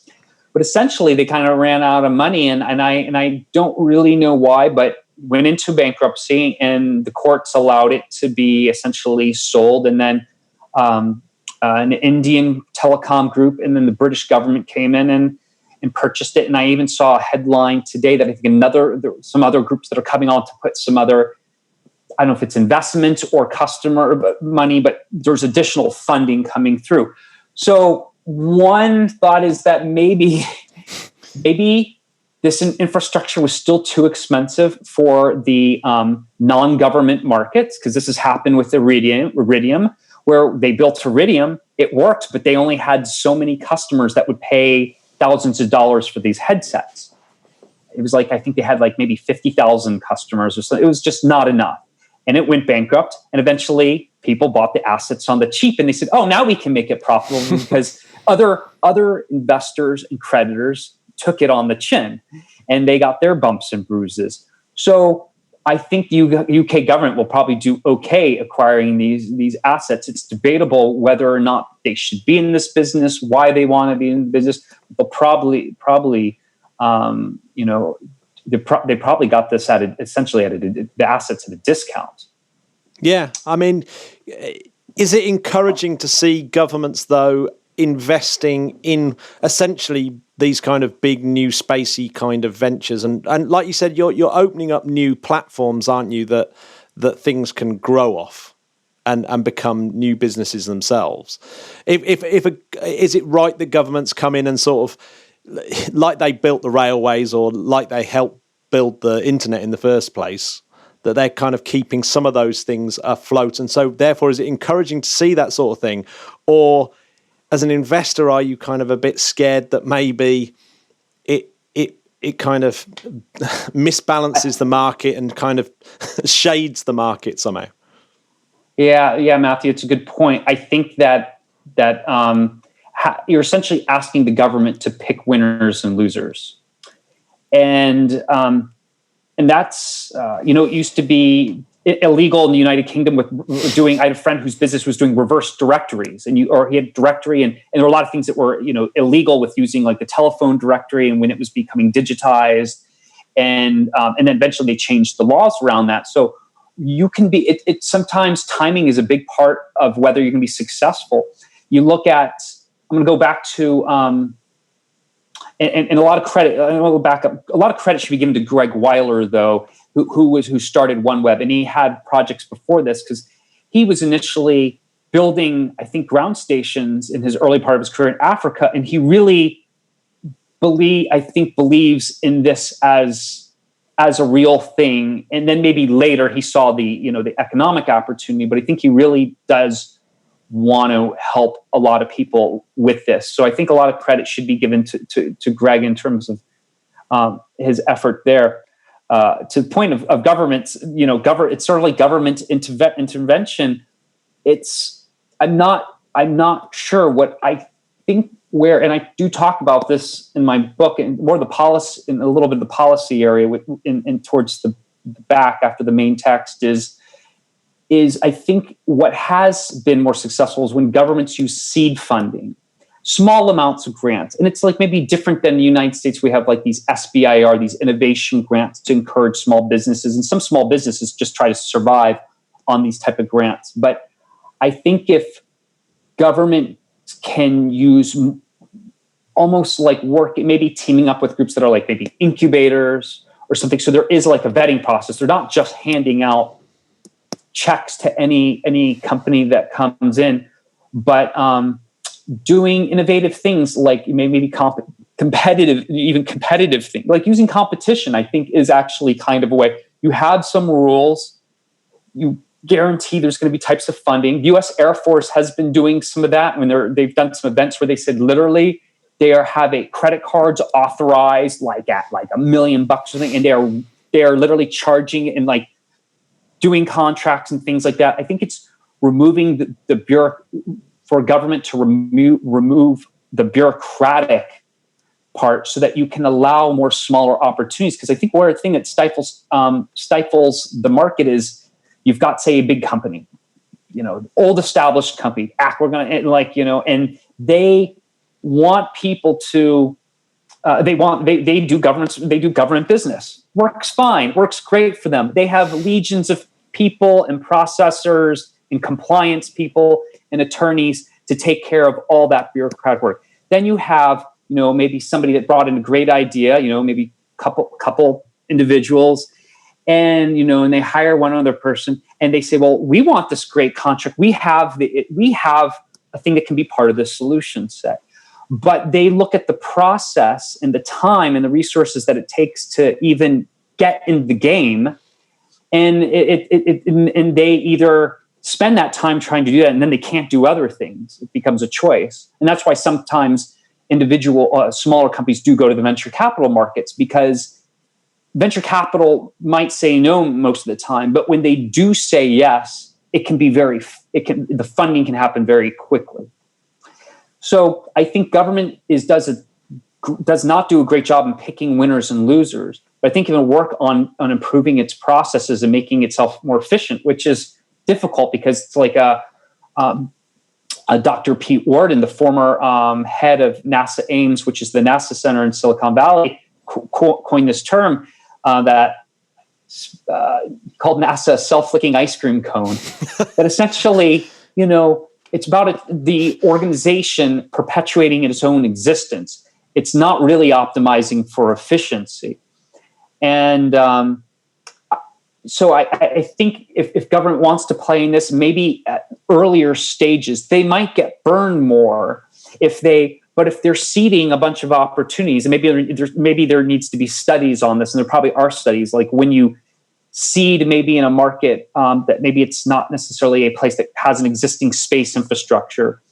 But essentially, they kind of ran out of money, and I don't really know why, but went into bankruptcy, and the courts allowed it to be essentially sold. And then an Indian telecom group, and then the British government came in and purchased it. And I even saw a headline today that I think some other groups that are coming on to put some other, I don't know if it's investment or customer money, but there's additional funding coming through. So one thought is that maybe this infrastructure was still too expensive for the non-government markets, because this has happened with Iridium, where they built Iridium, it worked, but they only had so many customers that would pay thousands of dollars for these headsets. It was like, I think they had like maybe 50,000 customers or so. It was just not enough. And it went bankrupt. And eventually people bought the assets on the cheap, and they said, oh, now we can make it profitable because other investors and creditors took it on the chin, and they got their bumps and bruises. So I think UK government will probably do okay acquiring these assets. It's debatable whether or not they should be in this business, why they want to be in the business. They'll probably they probably got this the assets at a discount. Yeah, I mean, is it encouraging to see governments though investing in essentially these kind of big new spacey kind of ventures, and like you said, you're opening up new platforms, aren't you, that things can grow off and become new businesses themselves. Is it right that governments come in and sort of, like they built the railways or like they helped build the internet in the first place, that they're kind of keeping some of those things afloat? And so therefore, is it encouraging to see that sort of thing? Or as an investor, are you kind of a bit scared that maybe it kind of misbalances the market and kind of shades the market somehow? Yeah, Matthew, it's a good point. I think that you're essentially asking the government to pick winners and losers, and that's it used to be illegal in the United Kingdom with doing. I had a friend whose business was doing reverse directories, he had directory, and there were a lot of things that were illegal with using like the telephone directory, and when it was becoming digitized, and then eventually they changed the laws around that. So you can be. It sometimes timing is a big part of whether you can be successful. You look at. I'm going to go back to. And a lot of credit. I'm going to go back up. A lot of credit should be given to Greg Weiler, though, who started OneWeb, and he had projects before this because he was initially building, I think, ground stations in his early part of his career in Africa, and he really believes in this as a real thing. And then maybe later he saw the economic opportunity, but I think he really does want to help a lot of people with this. So I think a lot of credit should be given to Greg in terms of his effort there. To the point of governments, it's sort of like government intervention. I'm not sure what I think and I do talk about this in my book and more the policy, in a little bit of the policy area in towards the back after the main text is is I think what has been more successful is when governments use seed funding, small amounts of grants. And it's like maybe different than the United States. We have like these SBIR, these innovation grants to encourage small businesses. And some small businesses just try to survive on these type of grants. But I think if government can use almost like work, maybe teaming up with groups that are like maybe incubators or something. So there is like a vetting process. They're not just handing out checks to any company that comes in, but doing innovative things like maybe competitive things, like using competition, I think is actually kind of a way. You have some rules, you guarantee there's going to be types of funding. U.S. Air Force has been doing some of that. I mean, they've done some events where they said literally they have a credit cards authorized like at like $1 million or something, and they are literally charging and like doing contracts and things like that. I think it's removing for government to remove the bureaucratic part so that you can allow more smaller opportunities. Because I think one thing that stifles the market is you've got, say, a big company, old established company, we're going to and they want people to, they do government business. Works fine, works great for them. They have legions of people and processors and compliance people and attorneys to take care of all that bureaucratic work. Then you have, maybe somebody that brought in a great idea, maybe couple individuals, and and they hire one other person, and they say, "Well, we want this great contract. We have a thing that can be part of the solution set." But they look at the process and the time and the resources that it takes to even get in the game, and and they either spend that time trying to do that, and then they can't do other things. It becomes a choice, and that's why sometimes smaller companies do go to the venture capital markets, because venture capital might say no most of the time, but when they do say yes, the funding can happen very quickly. So I think government does not do a great job in picking winners and losers, but I think it will work on improving its processes and making itself more efficient, which is difficult because it's like a Dr. Pete Worden, the former head of NASA Ames, which is the NASA center in Silicon Valley, coined this term that called NASA self-licking ice cream cone. That essentially, it's about the organization perpetuating its own existence. It's not really optimizing for efficiency. And so I think if government wants to play in this, maybe at earlier stages, they might get burned more but if they're seeding a bunch of opportunities, and maybe there needs to be studies on this, and there probably are studies, like when you seed maybe in a market that maybe it's not necessarily a place that has an existing space infrastructure,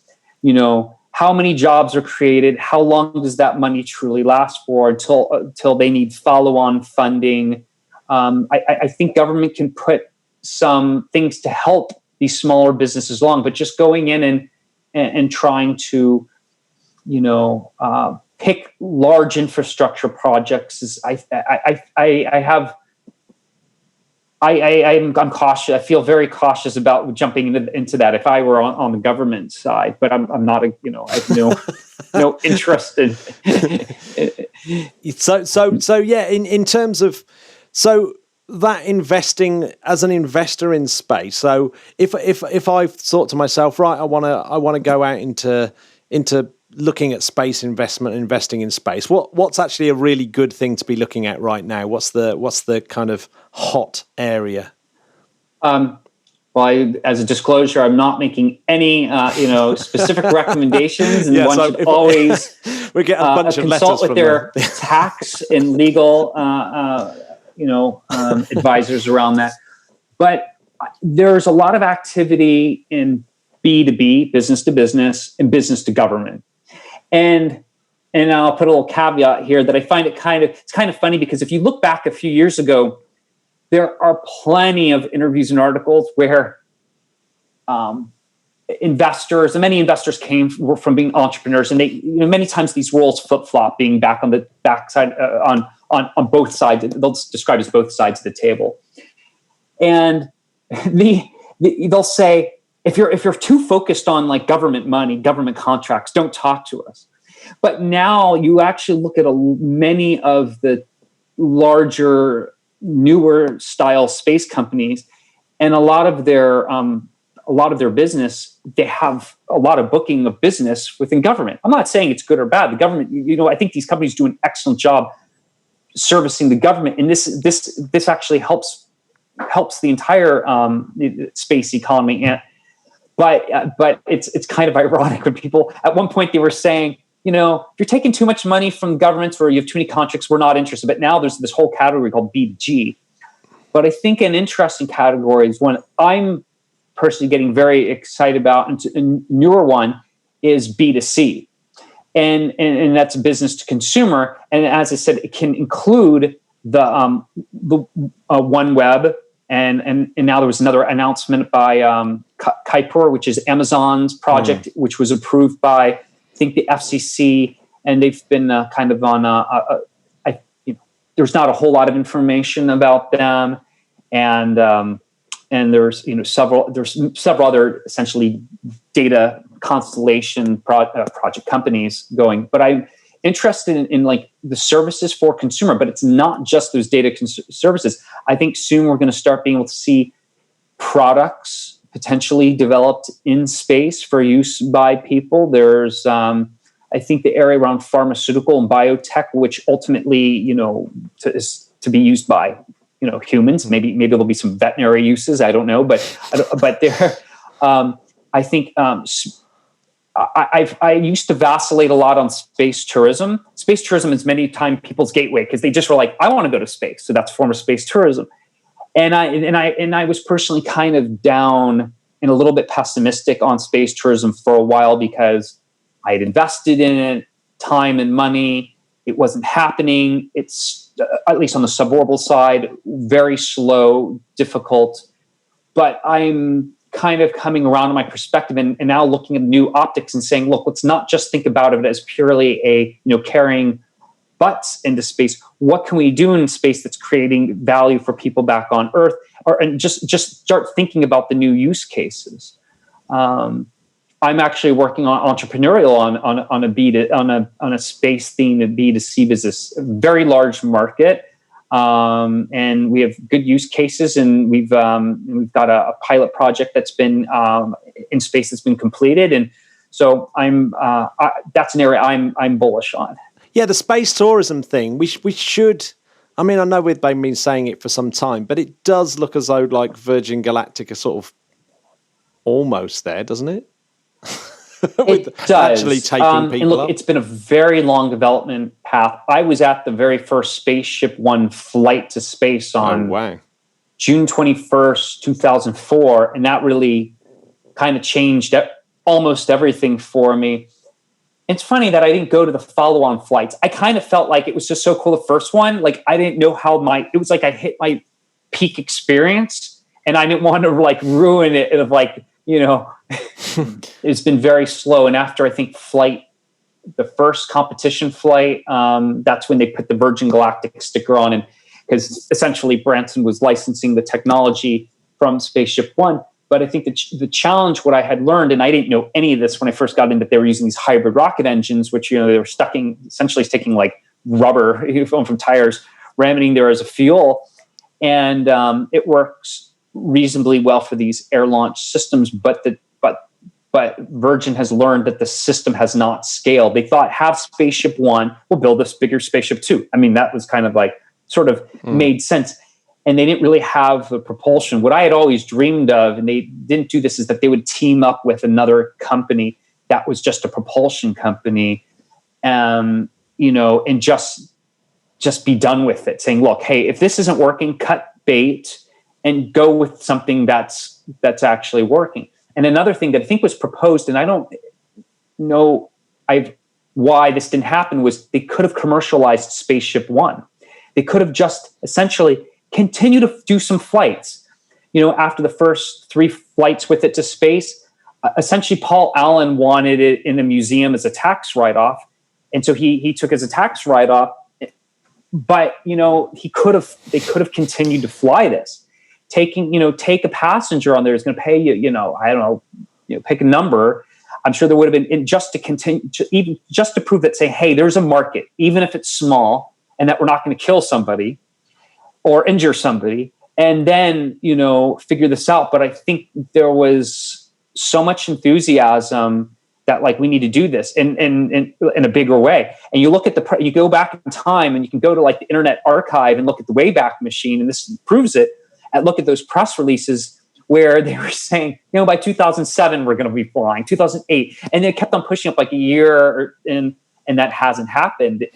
how many jobs are created, how long does that money truly last for until they need follow-on funding. I think government can put some things to help these smaller businesses along, but just going in and trying to pick large infrastructure projects is I'm cautious. I feel very cautious about jumping into that if I were on the government side, but I'm not I have no interest in. So yeah, in terms of that investing as an investor in space. So if I thought to myself, right, I want to go out into looking at space investment, investing in space, what's actually a really good thing to be looking at right now? What's the kind of hot area? Well, as a disclosure, I'm not making any specific recommendations, and one should always we get a bunch of consult letters with their tax and legal advisors around that. But there's a lot of activity in B2B, business to business, and business to government. And I'll put a little caveat here that I find it's kind of funny, because if you look back a few years ago, there are plenty of interviews and articles where many investors came from being entrepreneurs, and they, many times these roles flip-flop, being back on the backside on both sides. They'll describe as both sides of the table. And they'll say, if you're too focused on like government money, government contracts, don't talk to us. But now you actually look at many of the larger, newer style space companies, and a lot of their business, they have a lot of booking of business within government. I'm not saying it's good or bad. The government, I think these companies do an excellent job servicing the government, and this actually helps the entire space economy. But it's kind of ironic when people at one point they were saying, if you're taking too much money from governments or you have too many contracts, we're not interested. But now there's this whole category called B2G. But I think an interesting category is one I'm personally getting very excited about, and a newer one is B2C. And that's business to consumer. And as I said, it can include the OneWeb. And now there was another announcement by Kuiper, which is Amazon's project, which was approved by, I think, the FCC. And they've been kind of on there's not a whole lot of information about them. And there's several other essentially data constellation project companies going. But I'm interested in like the services for consumer, but it's not just those data services. I think soon we're going to start being able to see products potentially developed in space for use by people. There's I think the area around pharmaceutical and biotech, which ultimately is to be used by humans. Maybe there'll be some veterinary uses. I don't know, but there, I think I used to vacillate a lot on space tourism. Space tourism is many times people's gateway because they just were like, I want to go to space, so that's a form of space tourism. And I was personally kind of down and a little bit pessimistic on space tourism for a while because I had invested in it, time and money. It wasn't happening. It's at least on the suborbital side, very slow, difficult. But I'm kind of coming around to my perspective and now looking at new optics and saying, look, let's not just think about it as purely a carrying butts into space. What can we do in space that's creating value for people back on Earth? And just start thinking about the new use cases. I'm actually working on entrepreneurial on a space themed B2C business, a very large market, and we have good use cases, and we've got a pilot project that's been in space that's been completed, and so that's an area I'm bullish on. Yeah, the space tourism thing. We should. I mean, I know we've been saying it for some time, but it does look as though like Virgin Galactic are sort of almost there, doesn't it? It does. Actually taking people and look, up. It's been a very long development path. I was at the very first Spaceship One flight to space on June 21st, 2004, and that really kind of changed almost everything for me. It's funny that I didn't go to the follow-on flights. I kind of felt like it was just so cool the first one. Like I didn't know it was like I hit my peak experience, and I didn't want to like ruin it of like, it's been very slow. And after I think the first competition flight, that's when they put the Virgin Galactic sticker on, and because essentially Branson was licensing the technology from Spaceship One. But I think the challenge, what I had learned, and I didn't know any of this when I first got in, that they were using these hybrid rocket engines, which they were essentially sticking like rubber from tires, ramming there as a fuel, and it works reasonably well for these air launch systems, but Virgin has learned that the system has not scaled. They thought, have Spaceship One, we'll build this bigger Spaceship Two. I mean, that was kind of like sort of made sense. And they didn't really have the propulsion. What I had always dreamed of, and they didn't do this, is that they would team up with another company that was just a propulsion company, and just be done with it, saying, look, hey, if this isn't working, cut bait and go with something that's actually working. And another thing that I think was proposed, and I don't know why this didn't happen, was they could have commercialized Spaceship One. They could have just essentially continued to do some flights. After the first 3 flights with it to space, essentially Paul Allen wanted it in a museum as a tax write-off. And so he took as a tax write-off, but they could have continued to fly this. take a passenger on there is going to pay you, I don't know, pick a number. I'm sure there would have been, just to continue, even just to prove that, say, hey, there's a market, even if it's small, and that we're not going to kill somebody or injure somebody, and then, figure this out. But I think there was so much enthusiasm that, like, we need to do this in a bigger way. And you look at you go back in time, and you can go to, like, the Internet Archive and look at the Wayback Machine, and this proves it, and look at those press releases where they were saying, by 2007, we're going to be flying, 2008. And they kept on pushing up like a year, and that hasn't happened.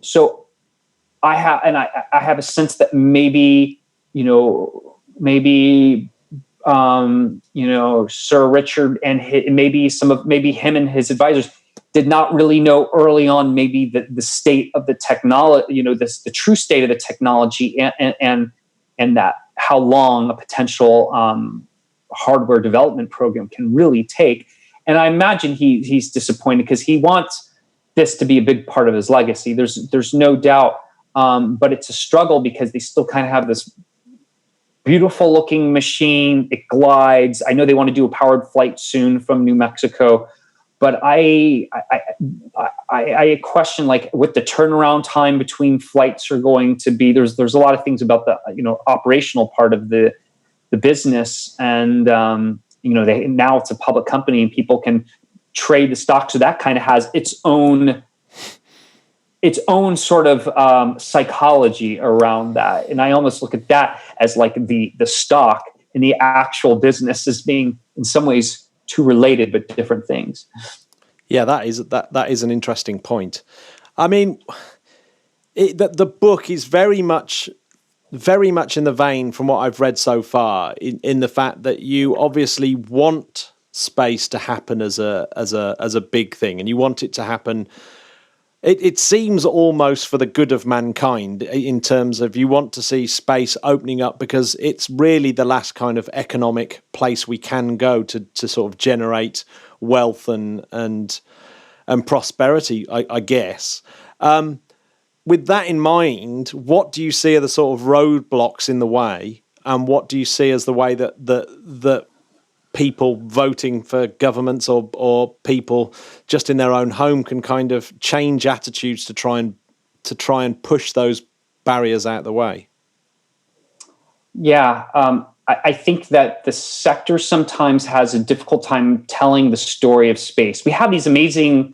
So I have a sense that maybe Sir Richard and maybe him and his advisors did not really know early on maybe the state of the technology, the true state of the technology, and that how long a potential hardware development program can really take. And I imagine he's disappointed because he wants this to be a big part of his legacy. There's no doubt, but it's a struggle because they still kind of have this beautiful looking machine. It glides. I know they want to do a powered flight soon from New Mexico, but I question, like, what the turnaround time between flights are going to be. There's a lot of things about the operational part of the business, and now it's a public company and people can trade the stock, so that kind of has its own sort of psychology around that. And I almost look at that as like the stock and the actual business as being in some ways two related but different things. Yeah, that is an interesting point. I mean, the book is very much in the vein, from what I've read so far, in the fact that you obviously want space to happen as a big thing, and you want it to happen. It seems almost for the good of mankind, in terms of you want to see space opening up because it's really the last kind of economic place we can go to sort of generate wealth and prosperity, I guess. With that in mind, what do you see are the sort of roadblocks in the way, and what do you see as the way that people voting for governments or people just in their own home can kind of change attitudes to try and push those barriers out of the way? Yeah, I think that the sector sometimes has a difficult time telling the story of space. We have these amazing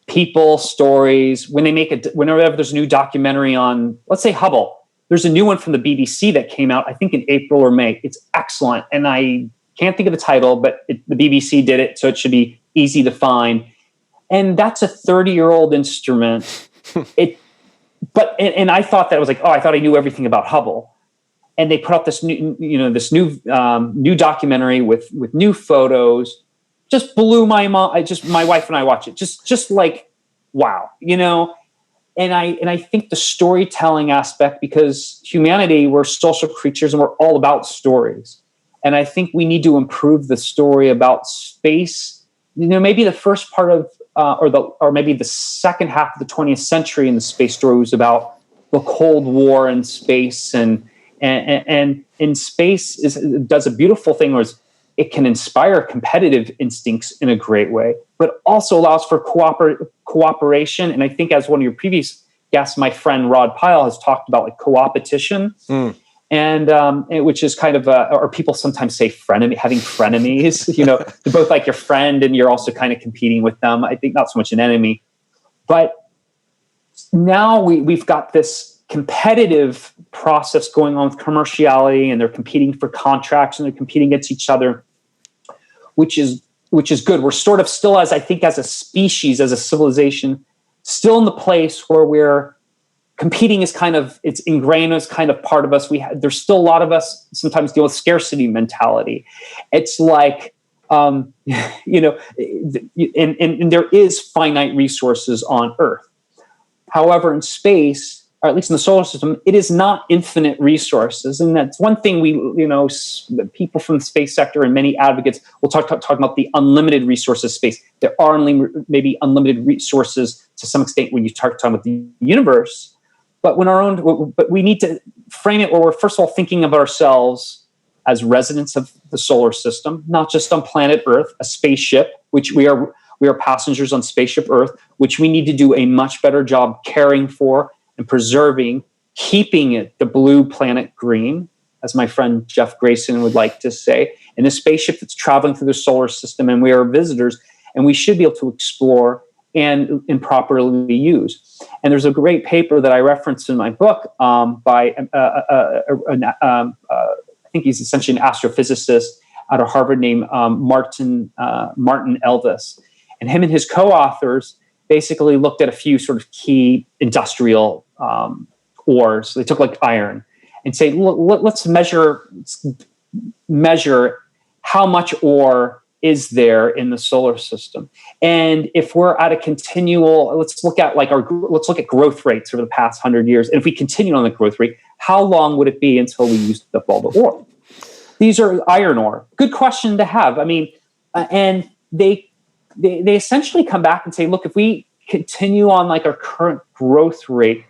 people stories when they whenever there's a new documentary on, let's say, Hubble. There's a new one from the BBC that came out, I think, in April or May. It's excellent, and I can't think of the title, but the BBC did it, so it should be easy to find. And that's a 30-year-old instrument. And I thought that, I was like, I thought I knew everything about Hubble. And they put out this new documentary with new photos. Just blew my mind. My wife and I watched it. Just like, wow, And I think the storytelling aspect, because humanity, we're social creatures and we're all about stories. And I think we need to improve the story about space. Maybe the first part of, or maybe the second half of the 20th century in the space story was about the Cold War and space, and in space does a beautiful thing, where it can inspire competitive instincts in a great way, but also allows for cooperation. And I think, as one of your previous guests, my friend Rod Pyle, has talked about, like, co-opetition. And which is kind of, or people sometimes say having frenemies, they're both like your friend and you're also kind of competing with them. I think not so much an enemy, but now we've got this competitive process going on with commerciality, and they're competing for contracts and they're competing against each other, which is good. We're sort of still, as a species, as a civilization, still in the place where we're competing is kind of, it's ingrained as kind of part of us. There's still a lot of us sometimes deal with scarcity mentality. It's like, and there is finite resources on Earth. However, in space, or at least in the solar system, it is not infinite resources. And that's one thing people from the space sector and many advocates will talk about the unlimited resources of space. There are maybe unlimited resources to some extent when you talk about the universe. But we need to frame it where we're first of all thinking of ourselves as residents of the solar system, not just on planet Earth, a spaceship, which we are passengers on spaceship Earth, which we need to do a much better job caring for and preserving, keeping it the blue planet green, as my friend Jeff Grayson would like to say, and a spaceship that's traveling through the solar system, and we are visitors, and we should be able to explore and properly use. And there's a great paper that I referenced in my book by I think he's essentially an astrophysicist out of Harvard named Martin Elvis. And him and his co-authors basically looked at a few sort of key industrial ores. They took like iron and say, let's measure how much ore is there in the solar system. And if we're at a continual, let's look at growth rates over the past 100 years. And if we continue on the growth rate, how long would it be until we used up all the ore? These are iron ore. Good question to have. I mean, and they essentially come back and say, look, if we continue on like our current growth rate,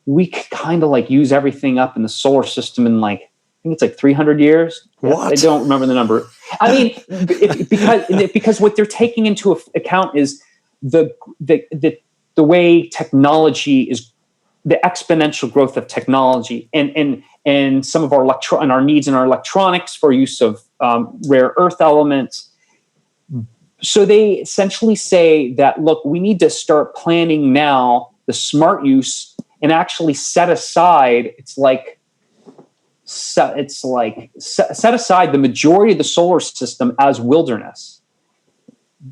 we could kind of like use everything up in the solar system in like, I think it's like 300 years. What? I don't remember the number. I mean, because what they're taking into account is the way technology is, the exponential growth of technology and some of our needs in our electronics for use of rare earth elements. So they essentially say that, look, we need to start planning now the smart use and actually set aside, set aside the majority of the solar system as wilderness.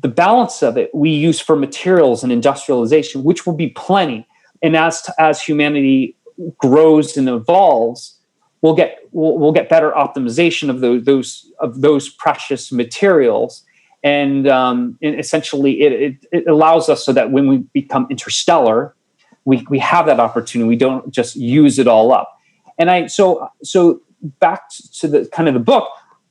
The balance of it we use for materials and industrialization, which will be plenty. And as humanity grows and evolves, we'll get better optimization of those precious materials. And essentially, it allows us so that when we become interstellar, we have that opportunity. We don't just use it all up. And so back to the kind of the book,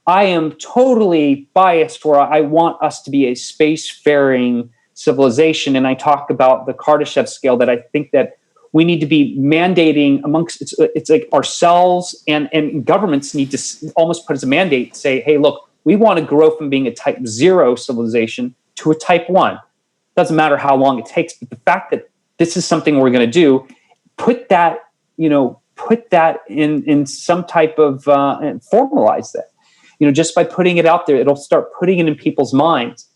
I am totally biased where I want us to be a spacefaring civilization. And I talk about the Kardashev scale, that I think that we need to be mandating amongst, it's like ourselves and governments need to almost put as a mandate, say, hey, look, we want to grow from being a type 0 civilization to a type 1. Doesn't matter how long it takes, but the fact that this is something we're going to do, put that in some type of, and formalize that. Just by putting it out there, it'll start putting it in people's minds.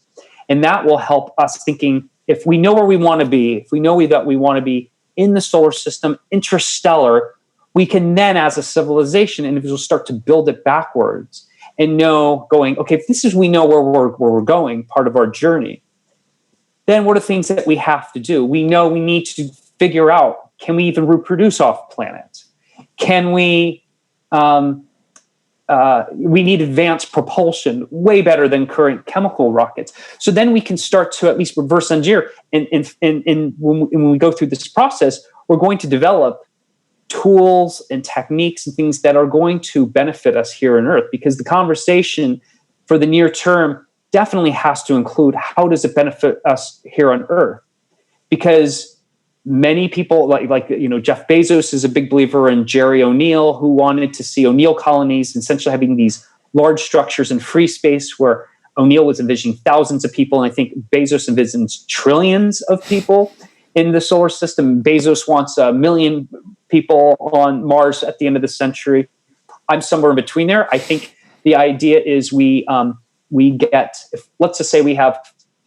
And that will help us thinking, if we know where we want to be, if we know that we want to be in the solar system, interstellar, we can then, as a civilization, individuals start to build it backwards and know going, okay, if this is, we know where we're going, part of our journey, then what are things that we have to do? We know we need to figure out, can we even reproduce off planet? Can we need advanced propulsion, way better than current chemical rockets. So then we can start to at least reverse engineer. And when we go through this process, we're going to develop tools and techniques and things that are going to benefit us here on Earth, because the conversation for the near term definitely has to include, how does it benefit us here on Earth? Because many people, like Jeff Bezos is a big believer in Jerry O'Neill, who wanted to see O'Neill colonies, essentially having these large structures in free space, where O'Neill was envisioning thousands of people, and I think Bezos envisions trillions of people in the solar system. Bezos wants 1 million people on Mars at the end of the century. I'm somewhere in between there. I think the idea is we get, let's just say we have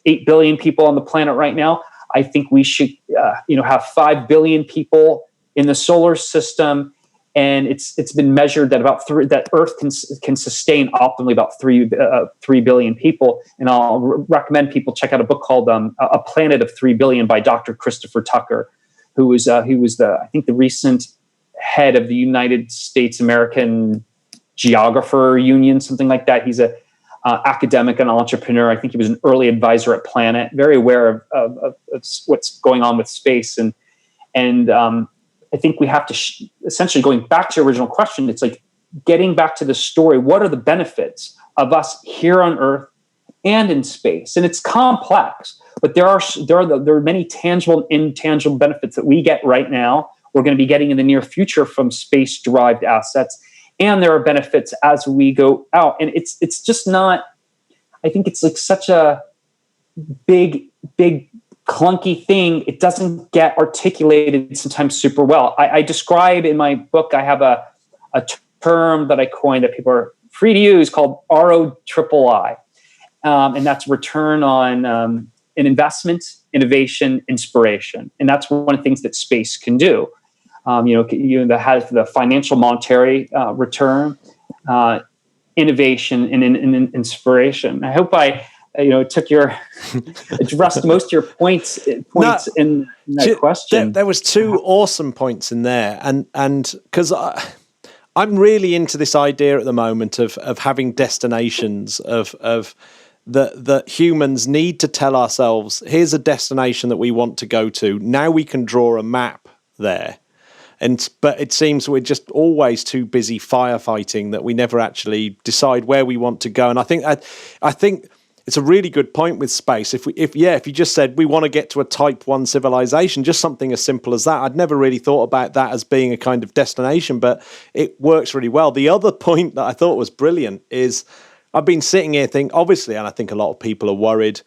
8 billion people on the planet right now. I think we should, have 5 billion people in the solar system, and it's been measured that that Earth can sustain optimally about 3 billion people. And I'll recommend people check out a book called "A Planet of 3 Billion" by Dr. Christopher Tucker, who was the recent head of the United States American Geographer Union, something like that. He's a academic and entrepreneur. I think he was an early advisor at Planet, very aware of what's going on with space. And I think we have to essentially, going back to your original question, it's like getting back to the story. What are the benefits of us here on Earth and in space? And it's complex, but there are many tangible and intangible benefits that we get right now, we're going to be getting in the near future from space-derived assets. And there are benefits as we go out. And it's just not, I think it's like such a big clunky thing. It doesn't get articulated sometimes super well. I describe in my book, I have a term that I coined that people are free to use called ROIII. And that's return on an investment, innovation, inspiration. And that's one of the things that space can do. That has the financial monetary return, innovation, and inspiration. I hope I took addressed most of your points in that question. There was two awesome points in there, and because I'm really into this idea at the moment of having destinations of that humans need to tell ourselves, here's a destination that we want to go to. Now we can draw a map there. But it seems we're just always too busy firefighting that we never actually decide where we want to go. And I think it's a really good point with space. If you just said we want to get to a Type 1 civilization, just something as simple as that, I'd never really thought about that as being a kind of destination, but it works really well. The other point that I thought was brilliant is I've been sitting here thinking, obviously, and I think a lot of people are worried.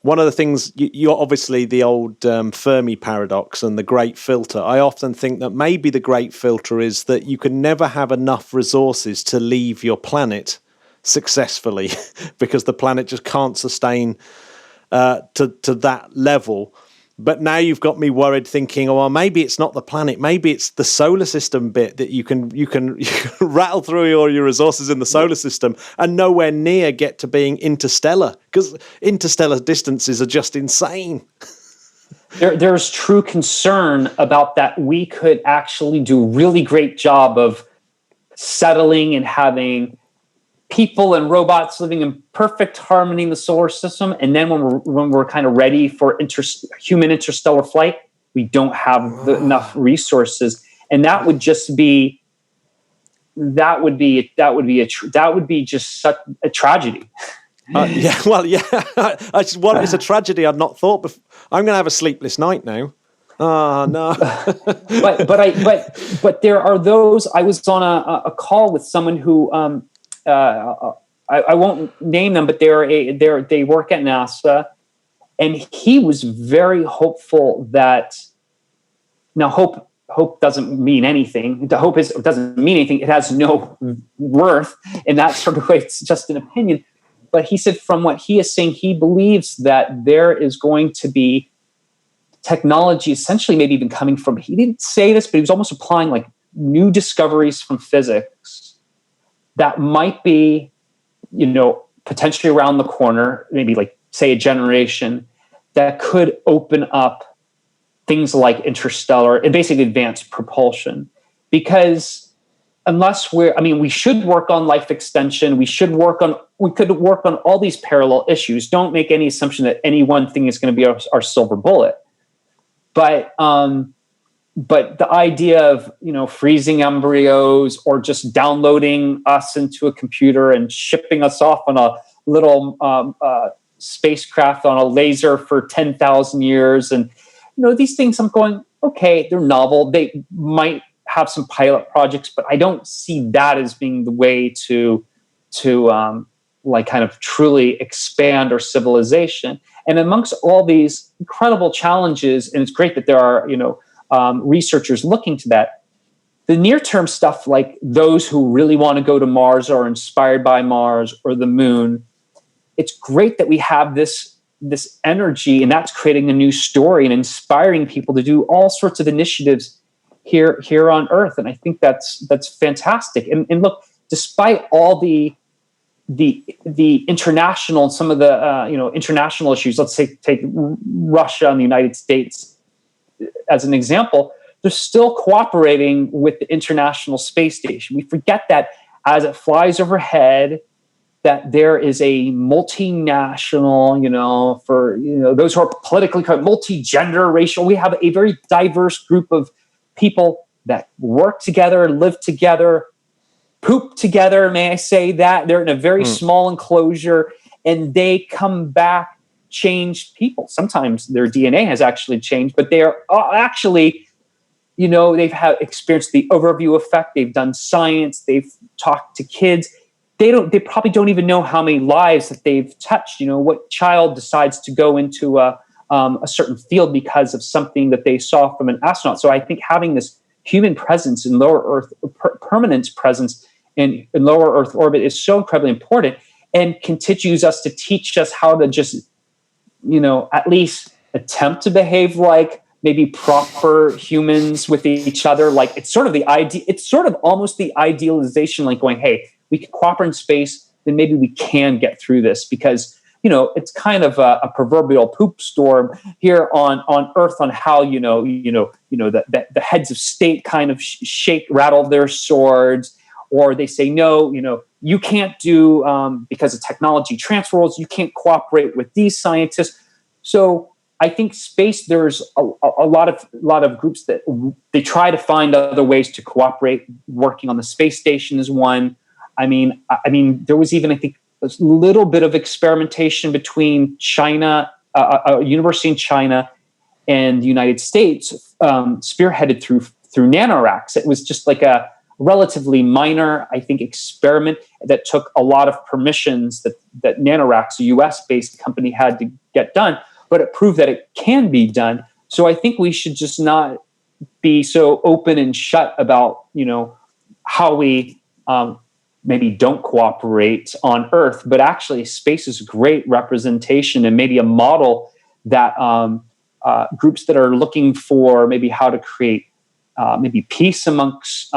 One of the things, you're obviously the old Fermi paradox and the great filter. I often think that maybe the great filter is that you can never have enough resources to leave your planet successfully because the planet just can't sustain to that level. But now you've got me worried thinking, oh, well, maybe it's not the planet. Maybe it's the solar system bit that you can rattle through all your resources in the solar system and nowhere near get to being interstellar, because interstellar distances are just insane. There's true concern about that. We could actually do a really great job of settling and having people and robots living in perfect harmony in the solar system, and then when we're kind of ready for human interstellar flight, we don't have enough resources, and that would be just such a tragedy. It's a tragedy I'd not thought before. I'm going to have a sleepless night now. Oh no! but there are those. I was on a call with someone who. I won't name them, but they work at NASA, and he was very hopeful that. Now, hope doesn't mean anything. The hope doesn't mean anything. It has no worth in that sort of way. It's just an opinion. But he said, from what he is saying, he believes that there is going to be technology, essentially, maybe even coming from. He didn't say this, but he was almost applying like new discoveries from physics. That might be, potentially around the corner, maybe like, say, a generation that could open up things like interstellar and basically advanced propulsion. Because unless we should work on life extension, we could work on all these parallel issues. Don't make any assumption that any one thing is going to be our silver bullet. But the idea of, freezing embryos or just downloading us into a computer and shipping us off on a little spacecraft on a laser for 10,000 years. And, these things I'm going, okay, they're novel. They might have some pilot projects, but I don't see that as being the way to kind of truly expand our civilization. And amongst all these incredible challenges, and it's great that there are, researchers looking to that. The near-term stuff, like those who really want to go to Mars or are inspired by Mars or the moon, it's great that we have this energy, and that's creating a new story and inspiring people to do all sorts of initiatives here on Earth. And I think that's fantastic. And look, despite all the international, some of the international issues, let's say take Russia and the United States as an example, they're still cooperating with the International Space Station. We forget that as it flies overhead, that there is a multinational, for those who are politically correct, multi-gender, racial. We have a very diverse group of people that work together, live together, poop together. May I say that? They're in a very small enclosure, and they come back changed people. Sometimes their DNA has actually changed, but they are actually they've had experienced the overview effect. They've done science. They've talked to kids. They probably don't even know how many lives that they've touched. What child decides to go into a certain field because of something that they saw from an astronaut. So I think having this human presence in lower Earth, permanent presence in lower Earth orbit is so incredibly important, and continues us to teach us how to just, at least attempt to behave like maybe proper humans with each other. Like it's sort of almost the idealization, like going, hey, we can cooperate in space, then maybe we can get through this, because it's kind of a proverbial poop storm here on Earth on how the heads of state kind of rattle their swords, or they say no, you can't do because of technology transfer rules, you can't cooperate with these scientists. So I think space, there's a lot of groups that they try to find other ways to cooperate. Working on the space station is one. I mean, there was even, I think, a little bit of experimentation between China, a university in China, and the United States, spearheaded through nanoracks. It was just like a relatively minor, I think, experiment that took a lot of permissions that nanoracks, a U.S.-based company, had to get done, but it proved that it can be done. So I think we should just not be so open and shut about how we maybe don't cooperate on Earth, but actually space is a great representation and maybe a model that groups that are looking for maybe how to create maybe peace amongst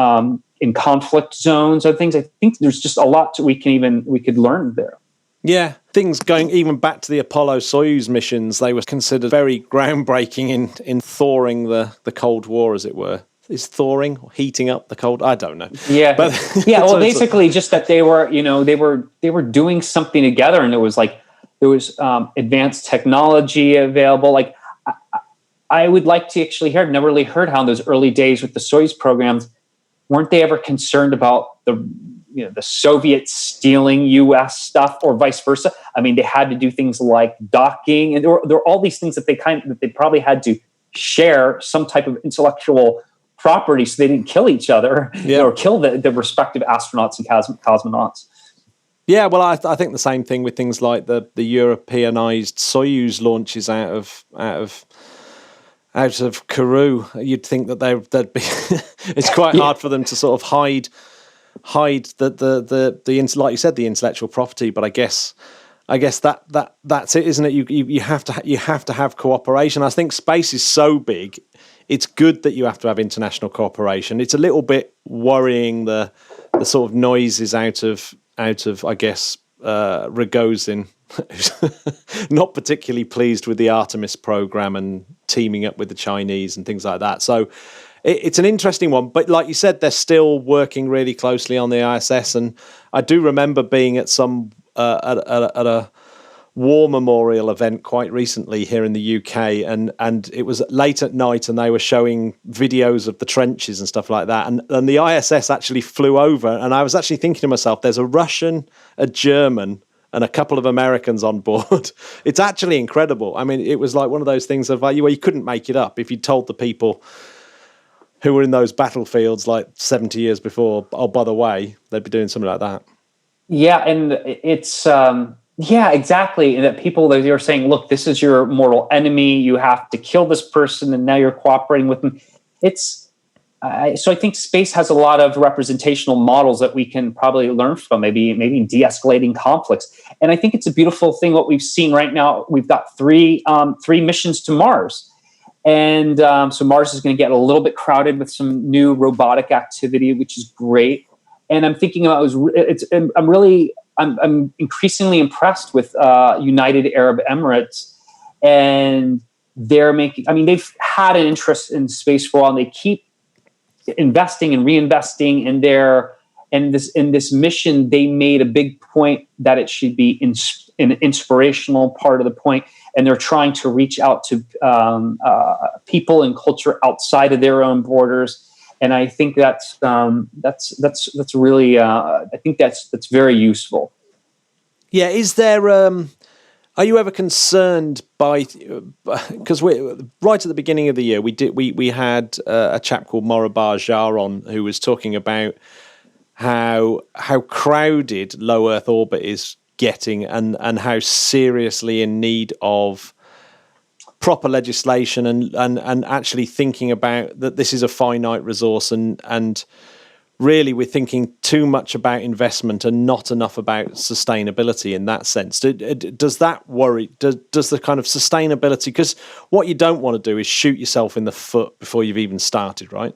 in conflict zones or things. I think there's just a lot we could learn there. Yeah, things going even back to the Apollo-Soyuz missions, they were considered very groundbreaking in thawing the Cold War, as it were. Is thawing or heating up the cold? I don't know. Yeah, but yeah. Well, basically, just that they were doing something together, and there was advanced technology available. Like I would like to actually hear. I've never really heard how in those early days with the Soyuz programs, weren't they ever concerned about the Soviets stealing U.S. stuff or vice versa? I mean, they had to do things like docking, and there were all these things that they probably had to share some type of intellectual property, so they didn't kill each other, or kill the respective astronauts and cosmonauts. Yeah, well, I think the same thing with things like the Europeanized Soyuz launches out of Kourou. You'd think that they'd be. It's quite hard for them to sort of hide the like you said, the intellectual property. But I guess that's it, isn't it? You have to have cooperation. I think space is so big. It's good that you have to have international cooperation. It's a little bit worrying the sort of noises out of I guess Rogozin, who's not particularly pleased with the Artemis program and teaming up with the Chinese and things like that. So it's an interesting one. But like you said, they're still working really closely on the ISS. And I do remember being at some at a war memorial event quite recently here in the UK, and it was late at night, and they were showing videos of the trenches and stuff like that, and the ISS actually flew over, and I was actually thinking to myself, there's a Russian, a German, and a couple of Americans on board. It's actually incredible. I mean, it was like one of those things of where you couldn't make it up if you told the people who were in those battlefields like 70 years before, oh, by the way, they'd be doing something like that. Yeah, and it's yeah, exactly. And that people, they're saying, look, this is your mortal enemy. You have to kill this person, and now you're cooperating with them. It's so I think space has a lot of representational models that we can probably learn from, maybe de-escalating conflicts. And I think it's a beautiful thing what we've seen right now. We've got three missions to Mars. And so Mars is going to get a little bit crowded with some new robotic activity, which is great. And I'm thinking about I'm increasingly impressed with United Arab Emirates, and they've had an interest in space for a while, and they keep investing and reinvesting in this mission. They made a big point that it should be an inspirational part of the point, and they're trying to reach out to people and culture outside of their own borders. And I think that's really I think that's very useful. Yeah, is there Are you ever concerned by, because right at the beginning of the year we had a chap called Robert Jacobson on, who was talking about how crowded low Earth orbit is getting, and how seriously in need of proper legislation and actually thinking about that this is a finite resource, and really we're thinking too much about investment and not enough about sustainability in that sense. Does that worry? Does the kind of sustainability, because what you don't want to do is shoot yourself in the foot before you've even started, right?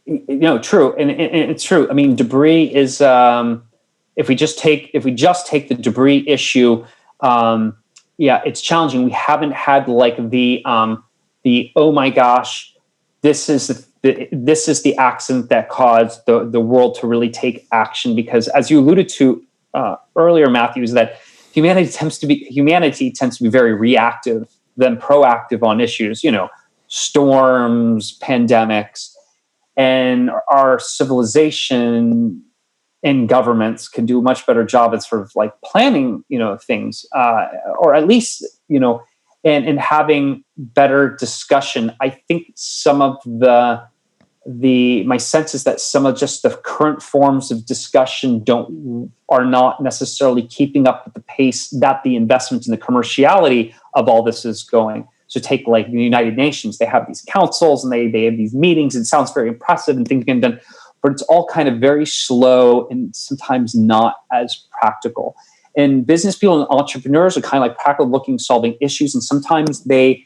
True. And it's true. I mean, debris is, if we just take the debris issue, it's challenging. We haven't had like the oh my gosh, this is the accident that caused the world to really take action, because as you alluded to earlier, Matthew, is that humanity tends to be very reactive than proactive on issues, storms, pandemics, and our civilization and governments can do a much better job at sort of like planning, things, or at least, and having better discussion. I think some of my sense is that some of just the current forms of discussion are not necessarily keeping up with the pace that the investment and the commerciality of all this is going. So take like the United Nations, they have these councils and they have these meetings. It sounds very impressive and things get done, but it's all kind of very slow and sometimes not as practical. And business people and entrepreneurs are kind of like practical looking, solving issues. And sometimes they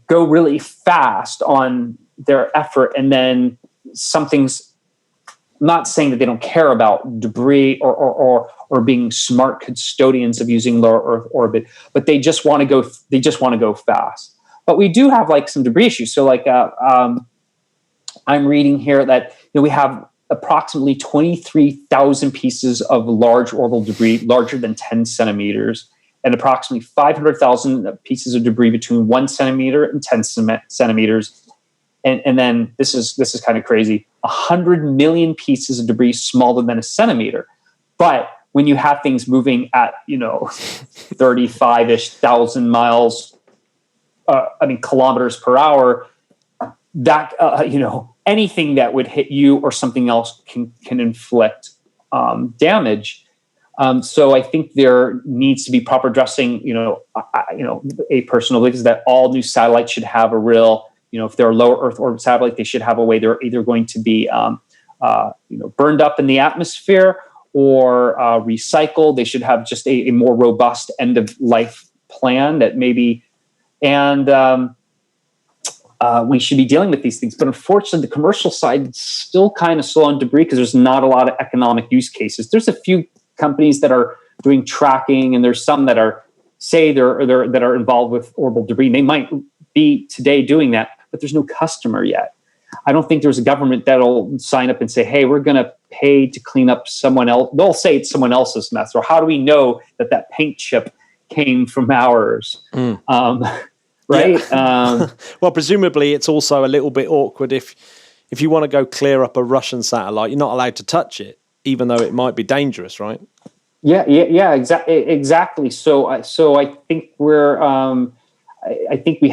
go really fast on their effort. And then something's, I'm not saying that they don't care about debris or being smart custodians of using low Earth orbit, but they just want to go fast. But we do have like some debris issues. So like I'm reading here that we have approximately 23,000 pieces of large orbital debris larger than 10 centimeters, and approximately 500,000 pieces of debris between 1 centimeter and 10 centimeters. And then this is kind of crazy, 100 million pieces of debris smaller than a centimeter. But when you have things moving at 35-ish thousand miles, kilometers per hour, that anything that would hit you or something else can inflict damage. So I think there needs to be proper addressing. A personal belief is that all new satellites should have a real, if they're a low Earth orbit satellite, they should have a way they're either going to be burned up in the atmosphere or recycled. They should have just a more robust end of life plan that maybe, and we should be dealing with these things. But unfortunately, the commercial side is still kind of slow on debris because there's not a lot of economic use cases. There's a few companies that are doing tracking, and there's some that are that are involved with orbital debris. And they might be today doing that, but there's no customer yet. I don't think there's a government that'll sign up and say, hey, we're going to pay to clean up someone else. They'll say it's someone else's mess. Or how do we know that paint chip came from ours? Right? Yeah. Well, presumably it's also a little bit awkward if you want to go clear up a Russian satellite, you're not allowed to touch it, even though it might be dangerous, right? Yeah, exactly. So I think I think we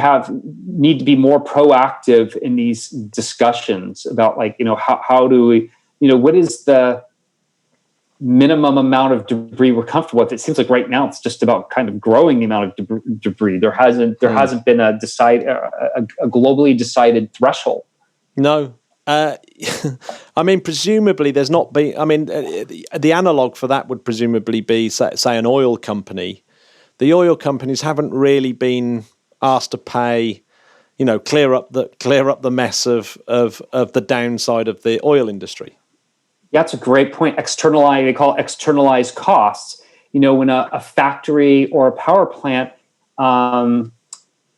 need to be more proactive in these discussions about how do we, what is the minimum amount of debris we're comfortable with. It seems like right now it's just about kind of growing the amount of debris. There hasn't been a globally decided threshold. No. Presumably there's not been, the analog for that would presumably be say an oil company. The oil companies haven't really been asked to pay, clear up the mess of the downside of the oil industry. Yeah, that's a great point. They call it externalized costs. When a factory or a power plant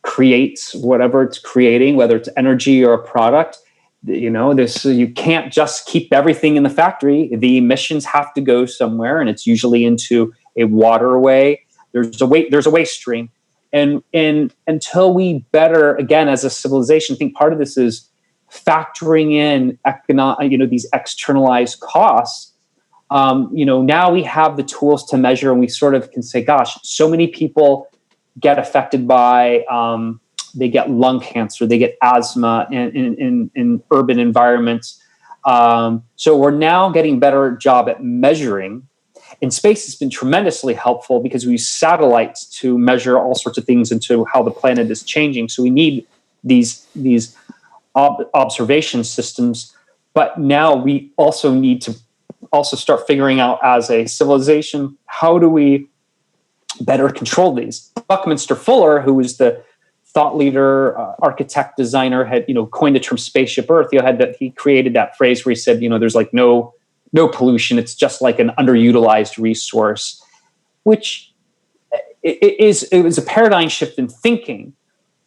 creates whatever it's creating, whether it's energy or a product, you can't just keep everything in the factory. The emissions have to go somewhere, and it's usually into a waterway. There's a waste stream. And until we better, again, as a civilization, I think part of this is factoring in these externalized costs now we have the tools to measure, and we sort of can say, gosh, so many people get affected by, they get lung cancer, they get asthma in urban environments. So we're now getting better job at measuring. And space has been tremendously helpful because we use satellites to measure all sorts of things into how the planet is changing. So we need these observation systems, but now we also need to also start figuring out as a civilization, how do we better control these? Buckminster Fuller, who was the thought leader, architect, designer, had coined the term spaceship Earth. He created that phrase where he said, there's like no pollution. It's just like an underutilized resource, which it was a paradigm shift in thinking.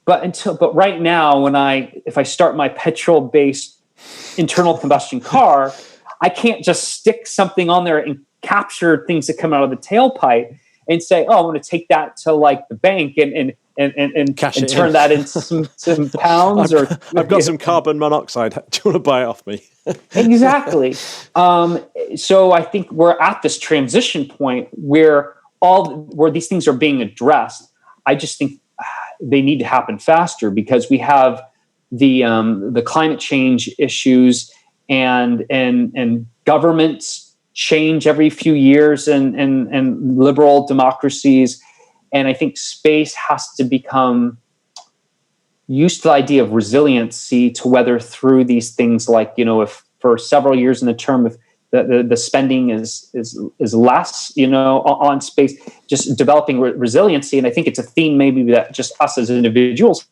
But right now, if I start my petrol-based internal combustion car, I can't just stick something on there and capture things that come out of the tailpipe and say, "Oh, I'm going to take that to like the bank and turn that into some pounds." I've got some carbon monoxide. Do you want to buy it off me? Exactly. So I think we're at this transition point where these things are being addressed. I just think they need to happen faster because we have the climate change issues and governments change every few years and liberal democracies. And I think space has to become used to the idea of resiliency to weather through these things. Like, if for several years in the term, if the spending is less, on space, just developing resiliency. And I think it's a theme maybe that just us as individuals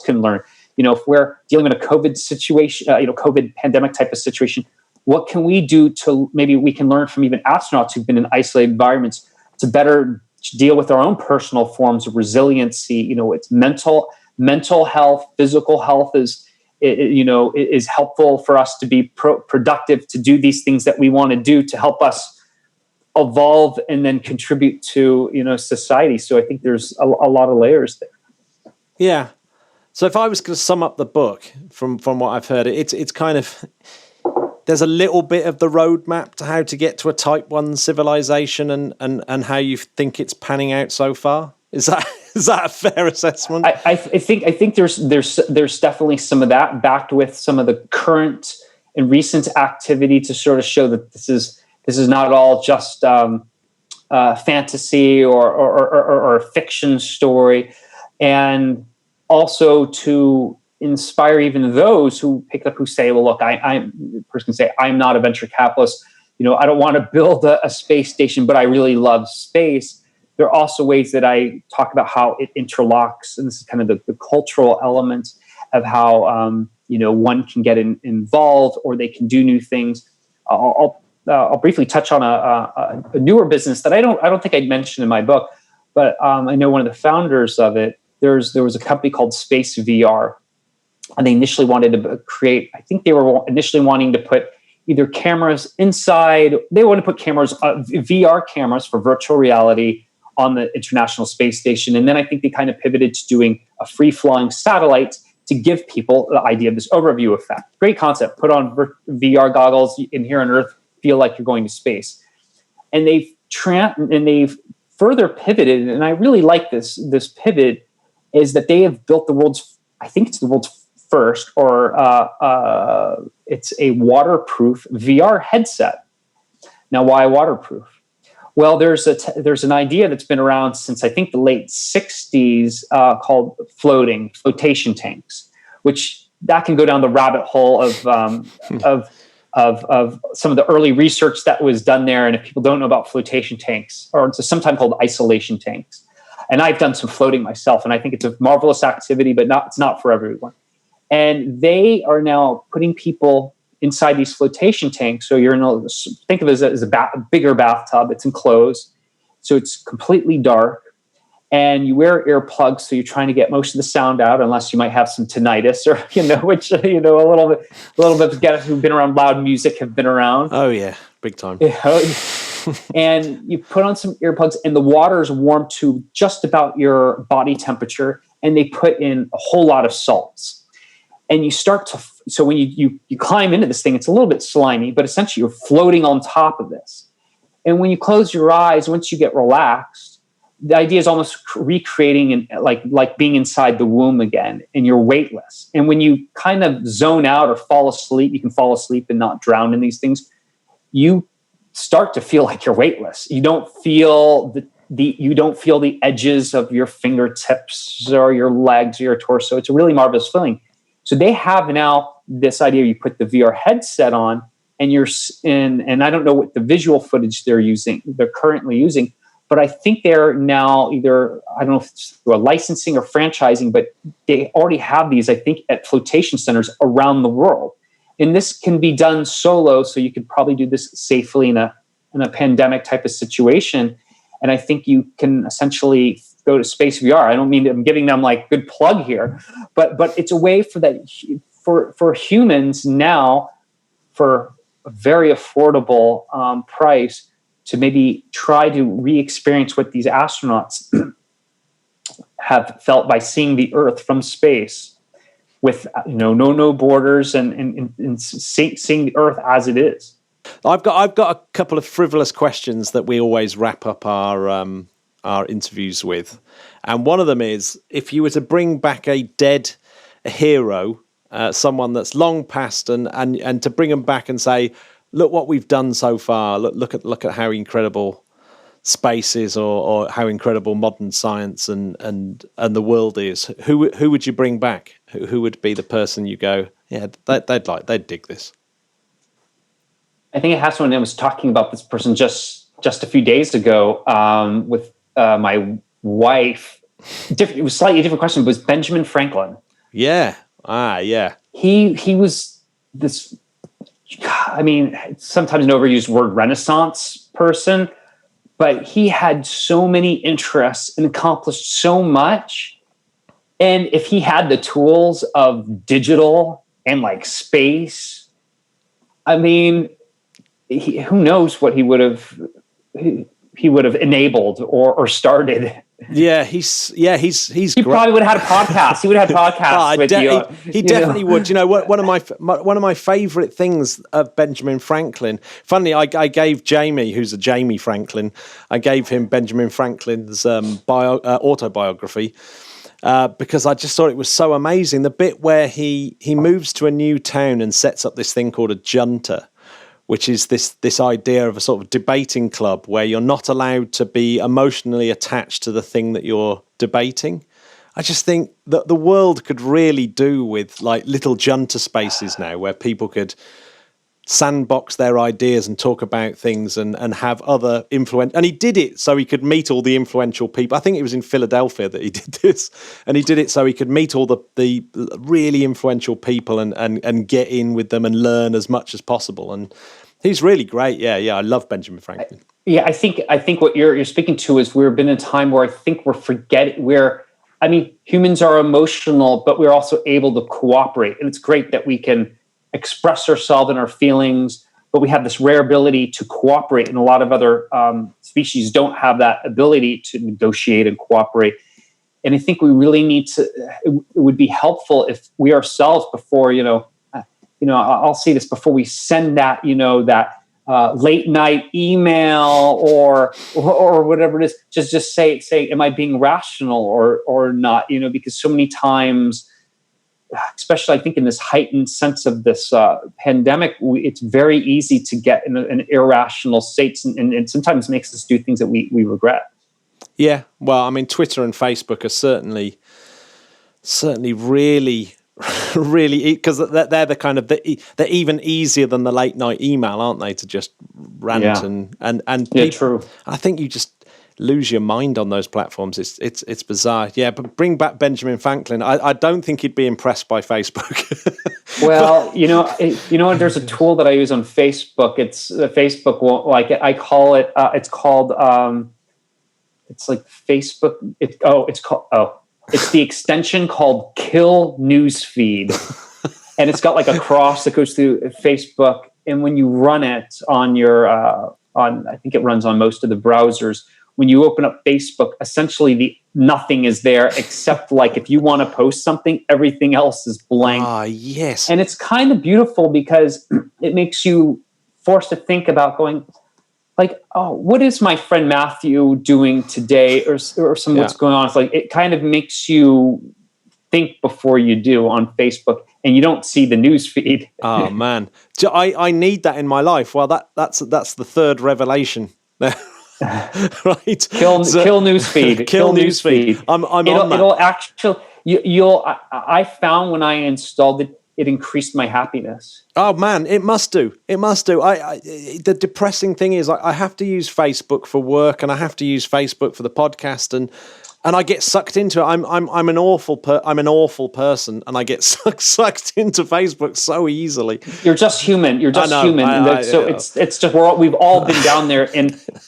can learn. If we're dealing with a COVID situation, COVID pandemic type of situation, what can we do to maybe we can learn from even astronauts who've been in isolated environments to better deal with our own personal forms of resiliency. It's mental health, physical health is helpful for us to be productive, to do these things that we want to do to help us evolve and then contribute to, society. So I think there's a lot of layers there. Yeah. So if I was going to sum up the book from what I've heard, it's kind of, there's a little bit of the roadmap to how to get to a Type 1 civilization and how you think it's panning out so far. Is that a fair assessment? I think there's definitely some of that backed with some of the current and recent activity to sort of show that this is not all just fantasy or a fiction story, and also to inspire even those who say, well, look, I'm not a venture capitalist. I don't want to build a space station, but I really love space. There are also ways that I talk about how it interlocks, and this is kind of the cultural element of how one can get involved or they can do new things. I'll briefly touch on a newer business that I don't think I'd mentioned in my book, but I know one of the founders of it. There was a company called Space VR, and they initially wanted to create. I think they were initially wanting to put either cameras inside. They wanted to put cameras, VR cameras for virtual reality on the International Space Station. And then I think they kind of pivoted to doing a free-flying satellite to give people the idea of this overview effect. Great concept. Put on VR goggles in here on Earth, feel like you're going to space. And they've further pivoted, and I really like this pivot, is that they have built the world's first, or it's a waterproof VR headset. Now, why waterproof? Well, there's an idea that's been around since I think the late 60s called flotation tanks, which that can go down the rabbit hole of some of the early research that was done there. And if people don't know about flotation tanks, or it's sometimes called isolation tanks, and I've done some floating myself, and I think it's a marvelous activity, but it's not for everyone. And they are now putting people inside these flotation tanks. So think of it as a bigger bathtub. It's enclosed, so it's completely dark, and you wear earplugs, so you're trying to get most of the sound out, unless you might have some tinnitus or which a little bit of guys who've been around loud music have been around. Oh yeah, big time. And you put on some earplugs, and the water is warm to just about your body temperature, and they put in a whole lot of salts. And you start to, so when you climb into this thing, it's a little bit slimy, but essentially you're floating on top of this. And when you close your eyes, once you get relaxed, the idea is almost recreating like being inside the womb again, and you're weightless. And when you kind of zone out or fall asleep, you can fall asleep and not drown in these things. You start to feel like you're weightless. You don't feel the edges of your fingertips or your legs or your torso. It's a really marvelous feeling. So they have now this idea: you put the VR headset on, and you're in. And I don't know what the visual footage they're currently using, but I think they're now either, I don't know if it's through a licensing or franchising, but they already have these, I think, at flotation centers around the world. And this can be done solo, so you could probably do this safely in a pandemic type of situation. And I think you can essentially go to Space VR. I don't mean I'm giving them like good plug here, but it's a way for humans now, for a very affordable price, to maybe try to re-experience what these astronauts have felt by seeing the Earth from space, with no borders, and seeing the Earth as it is. I've got a couple of frivolous questions that we always wrap up our interviews with, and one of them is, if you were to bring back a dead hero, someone that's long passed, and to bring them back and say, look what we've done so far. Look at how incredible space is, or how incredible modern science and the world is. Who would you bring back? Who would be the person you go, yeah, they'd dig this? I think it has someone. I was talking about this person just a few days ago with my wife. It was a slightly different question, but it was Benjamin Franklin. Yeah. Yeah. He was this, I mean, sometimes an overused word, Renaissance person, but he had so many interests and accomplished so much. And if he had the tools of digital and like space, I mean, who knows what he would have enabled or started. Yeah, he's He probably would have had a podcast. He would have had podcasts with you. He definitely would. You know, one of my favorite things of Benjamin Franklin. Funnily, I gave Jamie, who's a Jamie Franklin, I gave him Benjamin Franklin's autobiography because I just thought it was so amazing. The bit where he moves to a new town and sets up this thing called a junta, which is this idea of a sort of debating club where you're not allowed to be emotionally attached to the thing that you're debating. I just think that the world could really do with like little junta spaces now where people could sandbox their ideas and talk about things and have other influence. And he did it so he could meet all the influential people. I think it was in Philadelphia that he did this, and he did it so he could meet all the really influential people and get in with them and learn as much as possible. And he's really great. Yeah. I love Benjamin Franklin. Yeah, I think what you're speaking to is we've been in a time where I think humans are emotional, but we're also able to cooperate. And it's great that we can express ourselves and our feelings, but we have this rare ability to cooperate, and a lot of other species don't have that ability to negotiate and cooperate. And I think we really need to, it would be helpful if we ourselves, before, I'll say this, before we send that, late night email or whatever it is, just say, am I being rational or not? Because so many times, especially I think in this heightened sense of this pandemic, it's very easy to get in an irrational state, and sometimes makes us do things that we regret. Yeah. Well, I mean, Twitter and Facebook are certainly really, really, because they're the kind of, they're even easier than the late night email, aren't they? To just rant and yeah, true. I think you just lose your mind on those platforms. It's bizarre. Yeah, but bring back Benjamin Franklin. I don't think he'd be impressed by Facebook. Well, there's a tool that I use on Facebook. It's Facebook won't like it. I call it. It's called. It's like Facebook. It's the extension called Kill Newsfeed, and it's got like a cross that goes through Facebook. And when you run it on your I think it runs on most of the browsers. when you open up Facebook, essentially nothing is there except like if you want to post something, everything else is blank. Yes. And it's kind of beautiful because it makes you forced to think about going like, oh, what is my friend Matthew doing today, or some what's going on? It's like it kind of makes you think before you do on Facebook, and you don't see the news feed. Oh man, I need that in my life. Well, that's the third revelation. Right, kill newsfeed. Kill newsfeed. I'm on that. It'll actually I found when I installed it, it increased my happiness. Oh man, it must do. The depressing thing is I have to use Facebook for work, and I have to use Facebook for the podcast, and I get sucked into it. I'm an awful person, and I get sucked into Facebook so easily. You're just human. You're just human. It's just we've all been down there,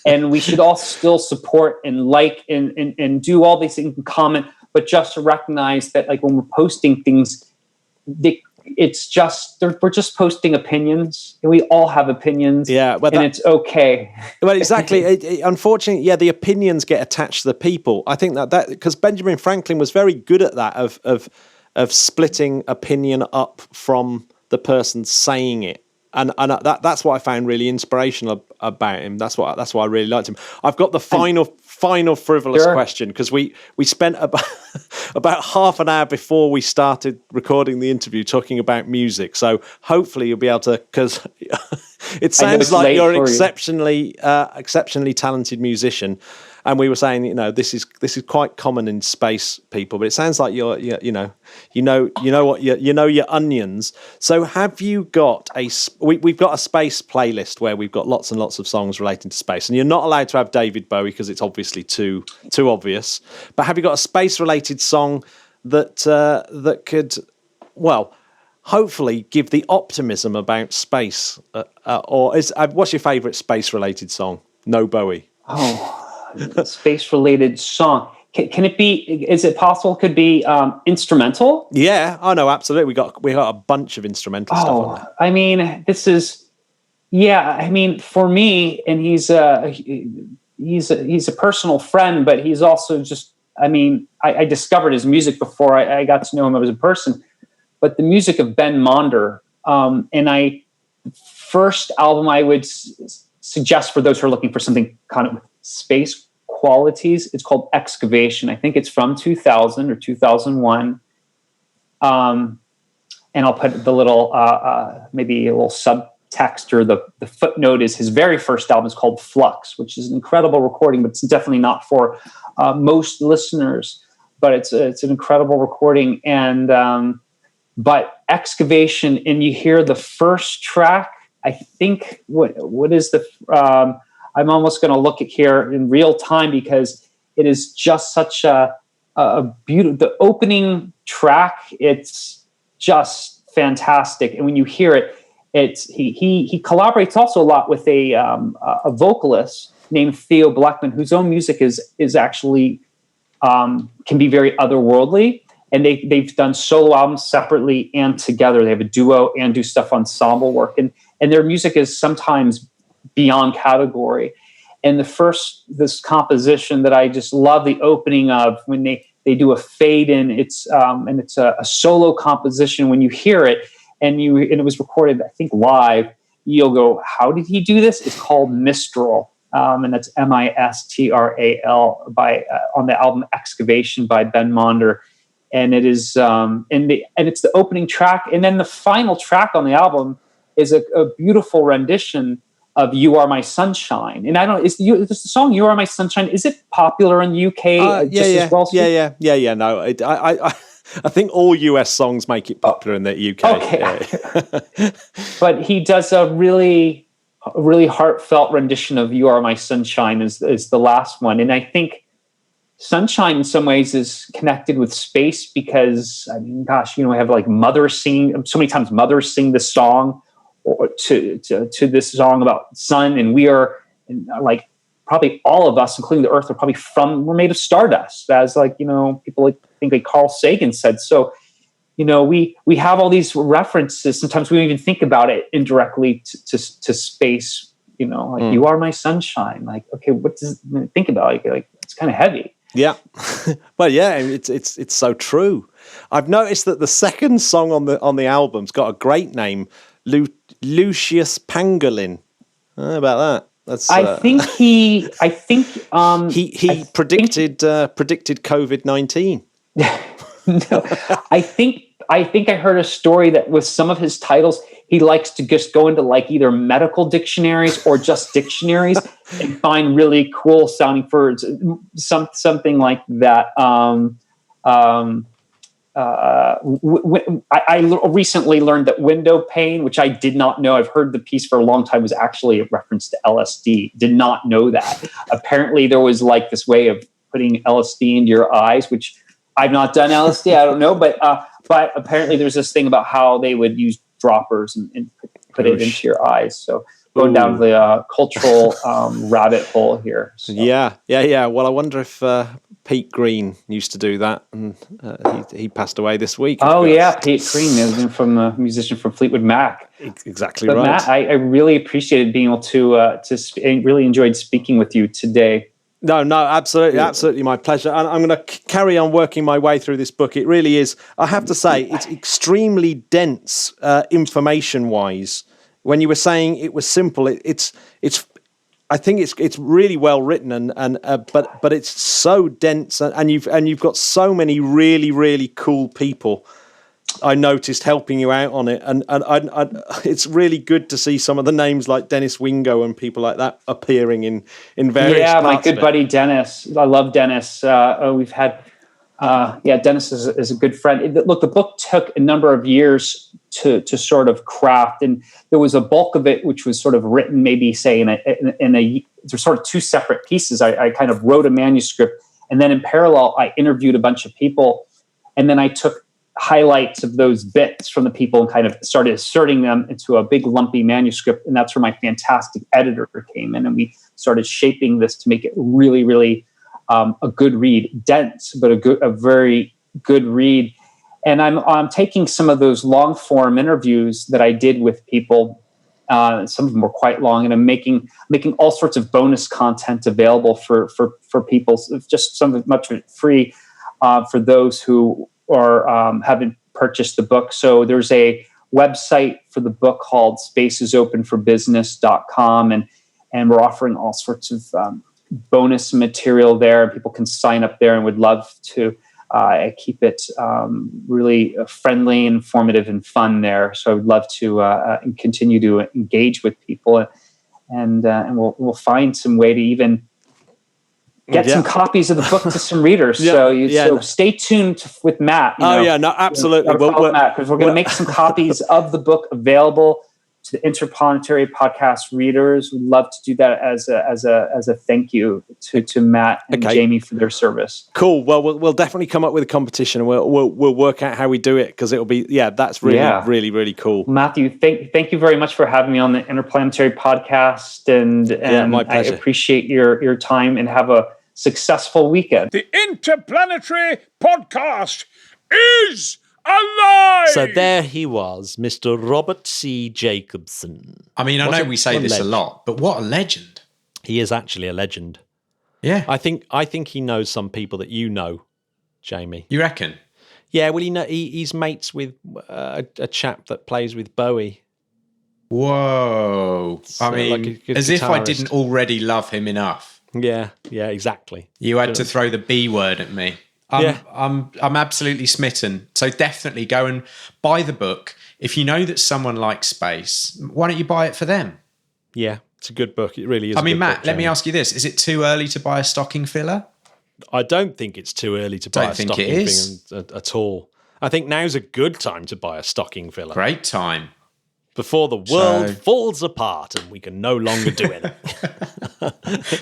and we should all still support and like and do all these things and comment, but just to recognize that like when we're posting things, we're just posting opinions, and we all have opinions. Yeah, and it's okay. Well, exactly. Unfortunately, the opinions get attached to the people. I think that because Benjamin Franklin was very good at that of splitting opinion up from the person saying it. And that's what I found really inspirational about him. That's why I really liked him. I've got the final frivolous question, because we spent about half an hour before we started recording the interview talking about music. So hopefully you'll be able to, because it sounds like you're an exceptionally talented musician. And we were saying, this is quite common in space people, but it sounds like you know your onions. So have you got we've got a space playlist where we've got lots and lots of songs relating to space, and you're not allowed to have David Bowie because it's obviously too obvious. But have you got a space related song that could, well, hopefully give the optimism about space? What's your favourite space related song? No Bowie. Oh. Space-related song. Can it be? Is it possible? Could be instrumental? Yeah, I know, absolutely. We got a bunch of instrumental stuff on there. I mean, this is. Yeah, I mean, for me, and he's a personal friend, but he's also just. I mean, I discovered his music before I got to know him as a person, but the music of Ben Monder, first album I would suggest for those who are looking for something kind of space qualities, it's called Excavation. I think it's from 2000 or 2001. And I'll put the little, maybe a little subtext, or the footnote is his very first album is called Flux, which is an incredible recording, but it's definitely not for most listeners, but it's an incredible recording. And, but Excavation, and you hear the first track, I think, what is the, I'm almost going to look at here in real time because it is just such a beautiful. The opening track, it's just fantastic, and when you hear it, he collaborates also a lot with a vocalist named Theo Blackman, whose own music is actually can be very otherworldly, and they've done solo albums separately and together. They have a duo and do stuff ensemble work, and their music is sometimes beyond category. And this composition that I just love the opening of, when they do a fade in, it's a solo composition. When you hear it, and it was recorded, I think, live, you'll go, how did he do this? It's called Mistral, and that's Mistral by on the album Excavation by Ben Monder. And it is and it's the opening track, and then the final track on the album is a beautiful rendition of "You Are My Sunshine." And I don't know, is the song "You Are My Sunshine," is it popular in the UK? Yeah. No, I think all US songs make it popular in the UK. Okay. Yeah. But he does a really heartfelt rendition of "You Are My Sunshine" is the last one. And I think Sunshine in some ways is connected with space because, I mean, gosh, we have like mothers singing, so many times mothers sing this song, or to this song about sun, and we are, and like probably all of us, including the Earth, we're made of stardust, as like people think like Carl Sagan said. So we have all these references. Sometimes we don't even think about it indirectly to space. You Are My Sunshine. Like, okay, what does it think about? Like it's kind of heavy. Yeah. Well, yeah, it's so true. I've noticed that the second song on the album's got a great name, Lucius Pangolin. How about that? That's he predicted COVID-19. No, I think I heard a story that with some of his titles, he likes to just go into like either medical dictionaries or just dictionaries and find really cool sounding words, something like that. I recently learned that window pane, which I did not know. I've heard the piece for a long time was actually a reference to LSD. Did not know that. Apparently, there was like this way of putting LSD into your eyes, which I've not done LSD. I don't know, but apparently there's this thing about how they would use droppers and put it into your eyes. So going down the cultural rabbit hole here. So. Yeah. Well, I wonder if Pete Green used to do that, and he passed away this week. Oh yeah, Pete Green, from a musician from Fleetwood Mac. Exactly but right. Matt, I really appreciated being able to really enjoyed speaking with you today. No, absolutely my pleasure. And I'm going to carry on working my way through this book. It really is, I have to say, it's extremely dense information-wise. When you were saying it was simple, it's I think it's really well written, but it's so dense, and you've got so many really, really cool people I noticed helping you out on it, and it's really good to see some of the names like Dennis Wingo and people like that appearing in various. Yeah, parts my good buddy Dennis. I love Dennis. We've had, Dennis is a good friend. Look, the book took a number of years to sort of craft, and there was a bulk of it which was sort of written, maybe say there's sort of two separate pieces. I kind of wrote a manuscript, and then in parallel, I interviewed a bunch of people, and then I took highlights of those bits from the people and kind of started inserting them into a big lumpy manuscript. And that's where my fantastic editor came in, and we started shaping this to make it really, really a good read, dense, but a very good read. And I'm taking some of those long form interviews that I did with people. Some of them were quite long, and I'm making all sorts of bonus content available for people. Just some of it much of it free for those who haven't purchased the book. So there's a website for the book called spacesopenforbusiness.com, and we're offering all sorts of bonus material there. People can sign up there and would love to keep it really friendly, informative, and fun there. So I would love to continue to engage with people, and we'll find some way to even get some copies of the book to some readers. So stay tuned with Matt. Absolutely. Matt, because we're going to make some copies of the book available to the Interplanetary Podcast readers. We'd love to do that as a thank you to Matt and Jamie for their service. Cool. Well, we'll definitely come up with a competition, and we'll work out how we do it, because it'll be that's really, really cool. Matthew, thank you very much for having me on the Interplanetary Podcast, and my pleasure. I appreciate your time, and have a successful weekend. The Interplanetary Podcast is alive! So there he was, Mr. Robert C. Jacobson. I mean, I know we say this a lot, but what a legend. He is actually a legend. Yeah. I think he knows some people that you know, Jamie. You reckon? Yeah, well, he's mates with a chap that plays with Bowie. Whoa. So, I mean, like a as guitarist. if I didn't already love him enough. Yeah, exactly. You had to throw the B word at me. I'm absolutely smitten. So definitely go and buy the book. If you know that someone likes space, why don't you buy it for them? Yeah, it's a good book. It really is. I mean, Matt, let me ask you this. Is it too early to buy a stocking filler? I don't think it's too early to buy a stocking filler at all. I think now's a good time to buy a stocking filler. Great time. Before the world falls apart and we can no longer do it.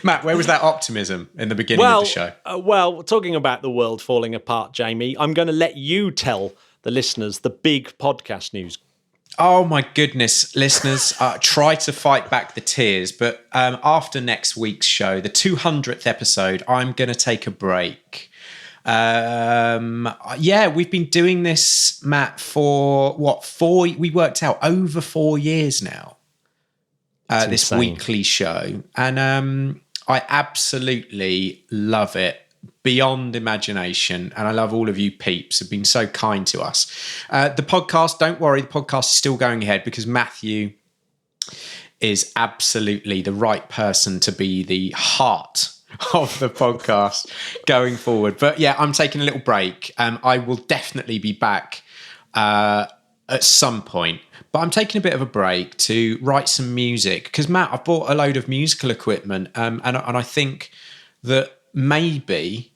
Matt, where was that optimism in the beginning of the show? Well, talking about the world falling apart, Jamie, I'm going to let you tell the listeners the big podcast news. Oh my goodness, listeners, try to fight back the tears. But after next week's show, the 200th episode, I'm going to take a break. We've been doing this, Matt, for we worked out over 4 years now. this weekly show. And I absolutely love it beyond imagination. And I love all of you peeps have been so kind to us. The podcast, don't worry, the podcast is still going ahead because Matthew is absolutely the right person to be the heart of the podcast going forward. But yeah, I'm taking a little break. I will definitely be back at some point, but I'm taking a bit of a break to write some music because Matt, I've bought a load of musical equipment, and I think that maybe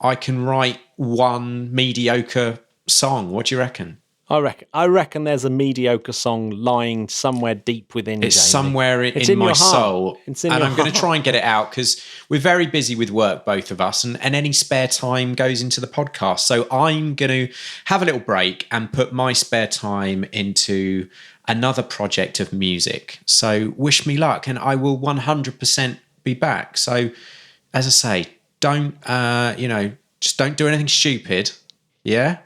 I can write one mediocre song. What do you reckon? I reckon there's a mediocre song lying somewhere deep within. It's Jamie. somewhere in my soul, and I'm going to try and get it out because we're very busy with work, both of us, and any spare time goes into the podcast. So I'm going to have a little break and put my spare time into another project of music. So wish me luck, and I will 100% be back. So as I say, don't just don't do anything stupid. Yeah.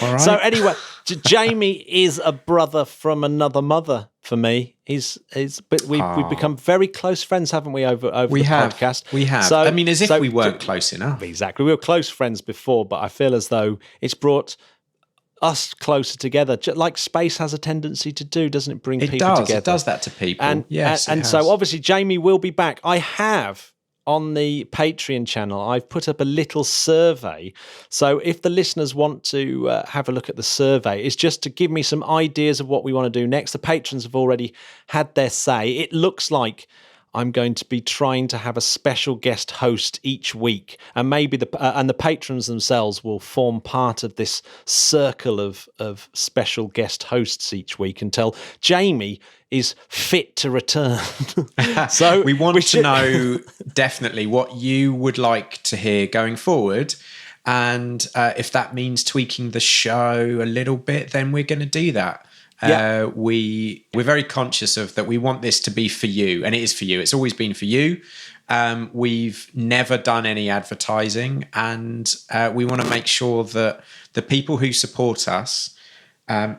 All right. So anyway, Jamie is a brother from another mother for me. But we've become very close friends, haven't we? Over the podcast, we have. So, I mean, as if we weren't close enough. Exactly, we were close friends before, but I feel as though it's brought us closer together, like space has a tendency to do, doesn't it? Bring people together. It does that to people. And yes, and so obviously Jamie will be back. I have. On the Patreon channel, I've put up a little survey. So if the listeners want to have a look at the survey, it's just to give me some ideas of what we want to do next. The patrons have already had their say. It looks like I'm going to be trying to have a special guest host each week, and maybe the patrons themselves will form part of this circle of special guest hosts each week until Jamie is fit to return. So we want to know definitely what you would like to hear going forward. And if that means tweaking the show a little bit, then we're going to do that. Yeah. We're very conscious of that. We want this to be for you, and it is for you. It's always been for you. We've never done any advertising, and we want to make sure that the people who support us,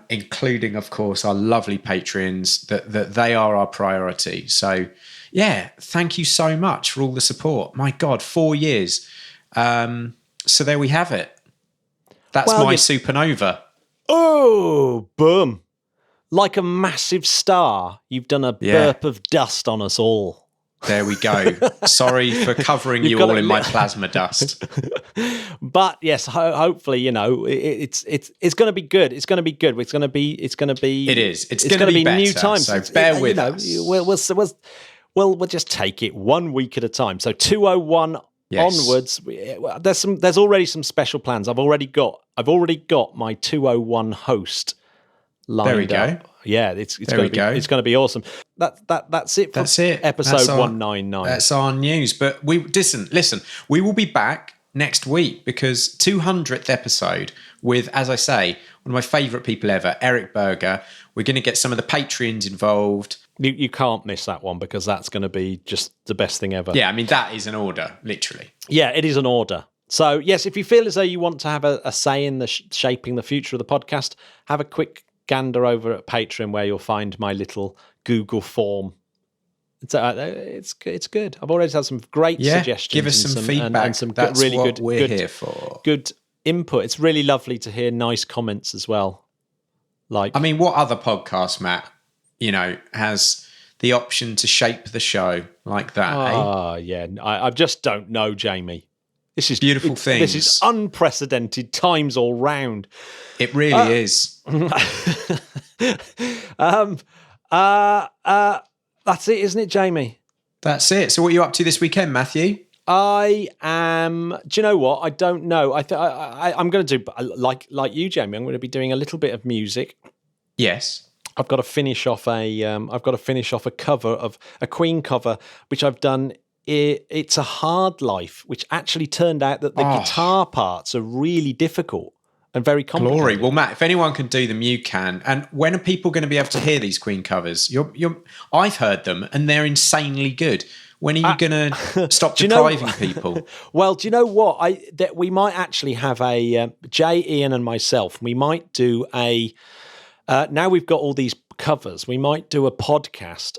including, of course, our lovely Patreons, that they are our priority. So, yeah, thank you so much for all the support. My God, 4 years. So there we have it. That's my supernova. Oh, boom. Like a massive star, you've done a burp of dust on us all. There we go. Sorry for covering you all in my plasma dust. But yes, hopefully, it's going to be good. It's going to be good. It's going to be. It is. It's going to be better, new times. So bear with us. We'll just take it 1 week at a time. So 201 onwards. There's already some special plans. I've already got my 201 host. There we go. Up. Yeah, it's going to be awesome. That's it. That's it. Episode 199. That's our news. But listen. We will be back next week because 200th episode with, as I say, one of my favourite people ever, Eric Berger. We're going to get some of the Patreons involved. You can't miss that one because that's going to be just the best thing ever. Yeah, I mean that is an order, literally. Yeah, it is an order. So yes, if you feel as though you want to have a say in the shaping the future of the podcast, have a quick gander over at Patreon where you'll find my little Google form. It's good. I've already had some great suggestions. Give us some feedback. And some That's really what we're here for. Good input. It's really lovely to hear nice comments as well. Like, I mean, what other podcast, Matt, has the option to shape the show like that? Yeah. I just don't know, Jamie. This is beautiful things. This is unprecedented times all round. It really is. That's it, isn't it, Jamie? That's it. So what are you up to this weekend, Matthew? I am. Do you know what? I don't know. I'm going to do like you, Jamie. I'm going to be doing a little bit of music. Yes. I've got to finish off a cover of a Queen cover, which I've done. It's a Hard Life, which actually turned out that the guitar parts are really difficult and very complicated. Glory. Well, Matt, if anyone can do them, you can. And when are people going to be able to hear these Queen covers? I've heard them, and they're insanely good. When are you going to stop depriving people? Well, do you know what? That we might actually have a Jay, Ian, and myself. We might do a. Now we've got all these covers, we might do a podcast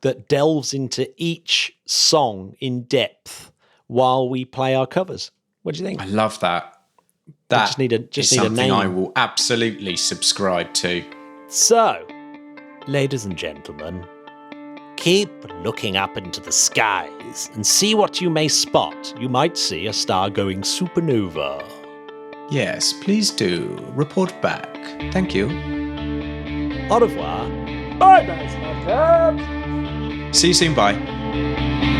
that delves into each song in depth while we play our covers. What do you think? I love that. That just need a something name. I will absolutely subscribe to. So, Ladies and gentlemen, keep looking up into the skies and see what you may spot. you might see a star going supernova. Yes, please do. Report back. Thank you. Au revoir. Bye, nice podcast. See you soon. Bye.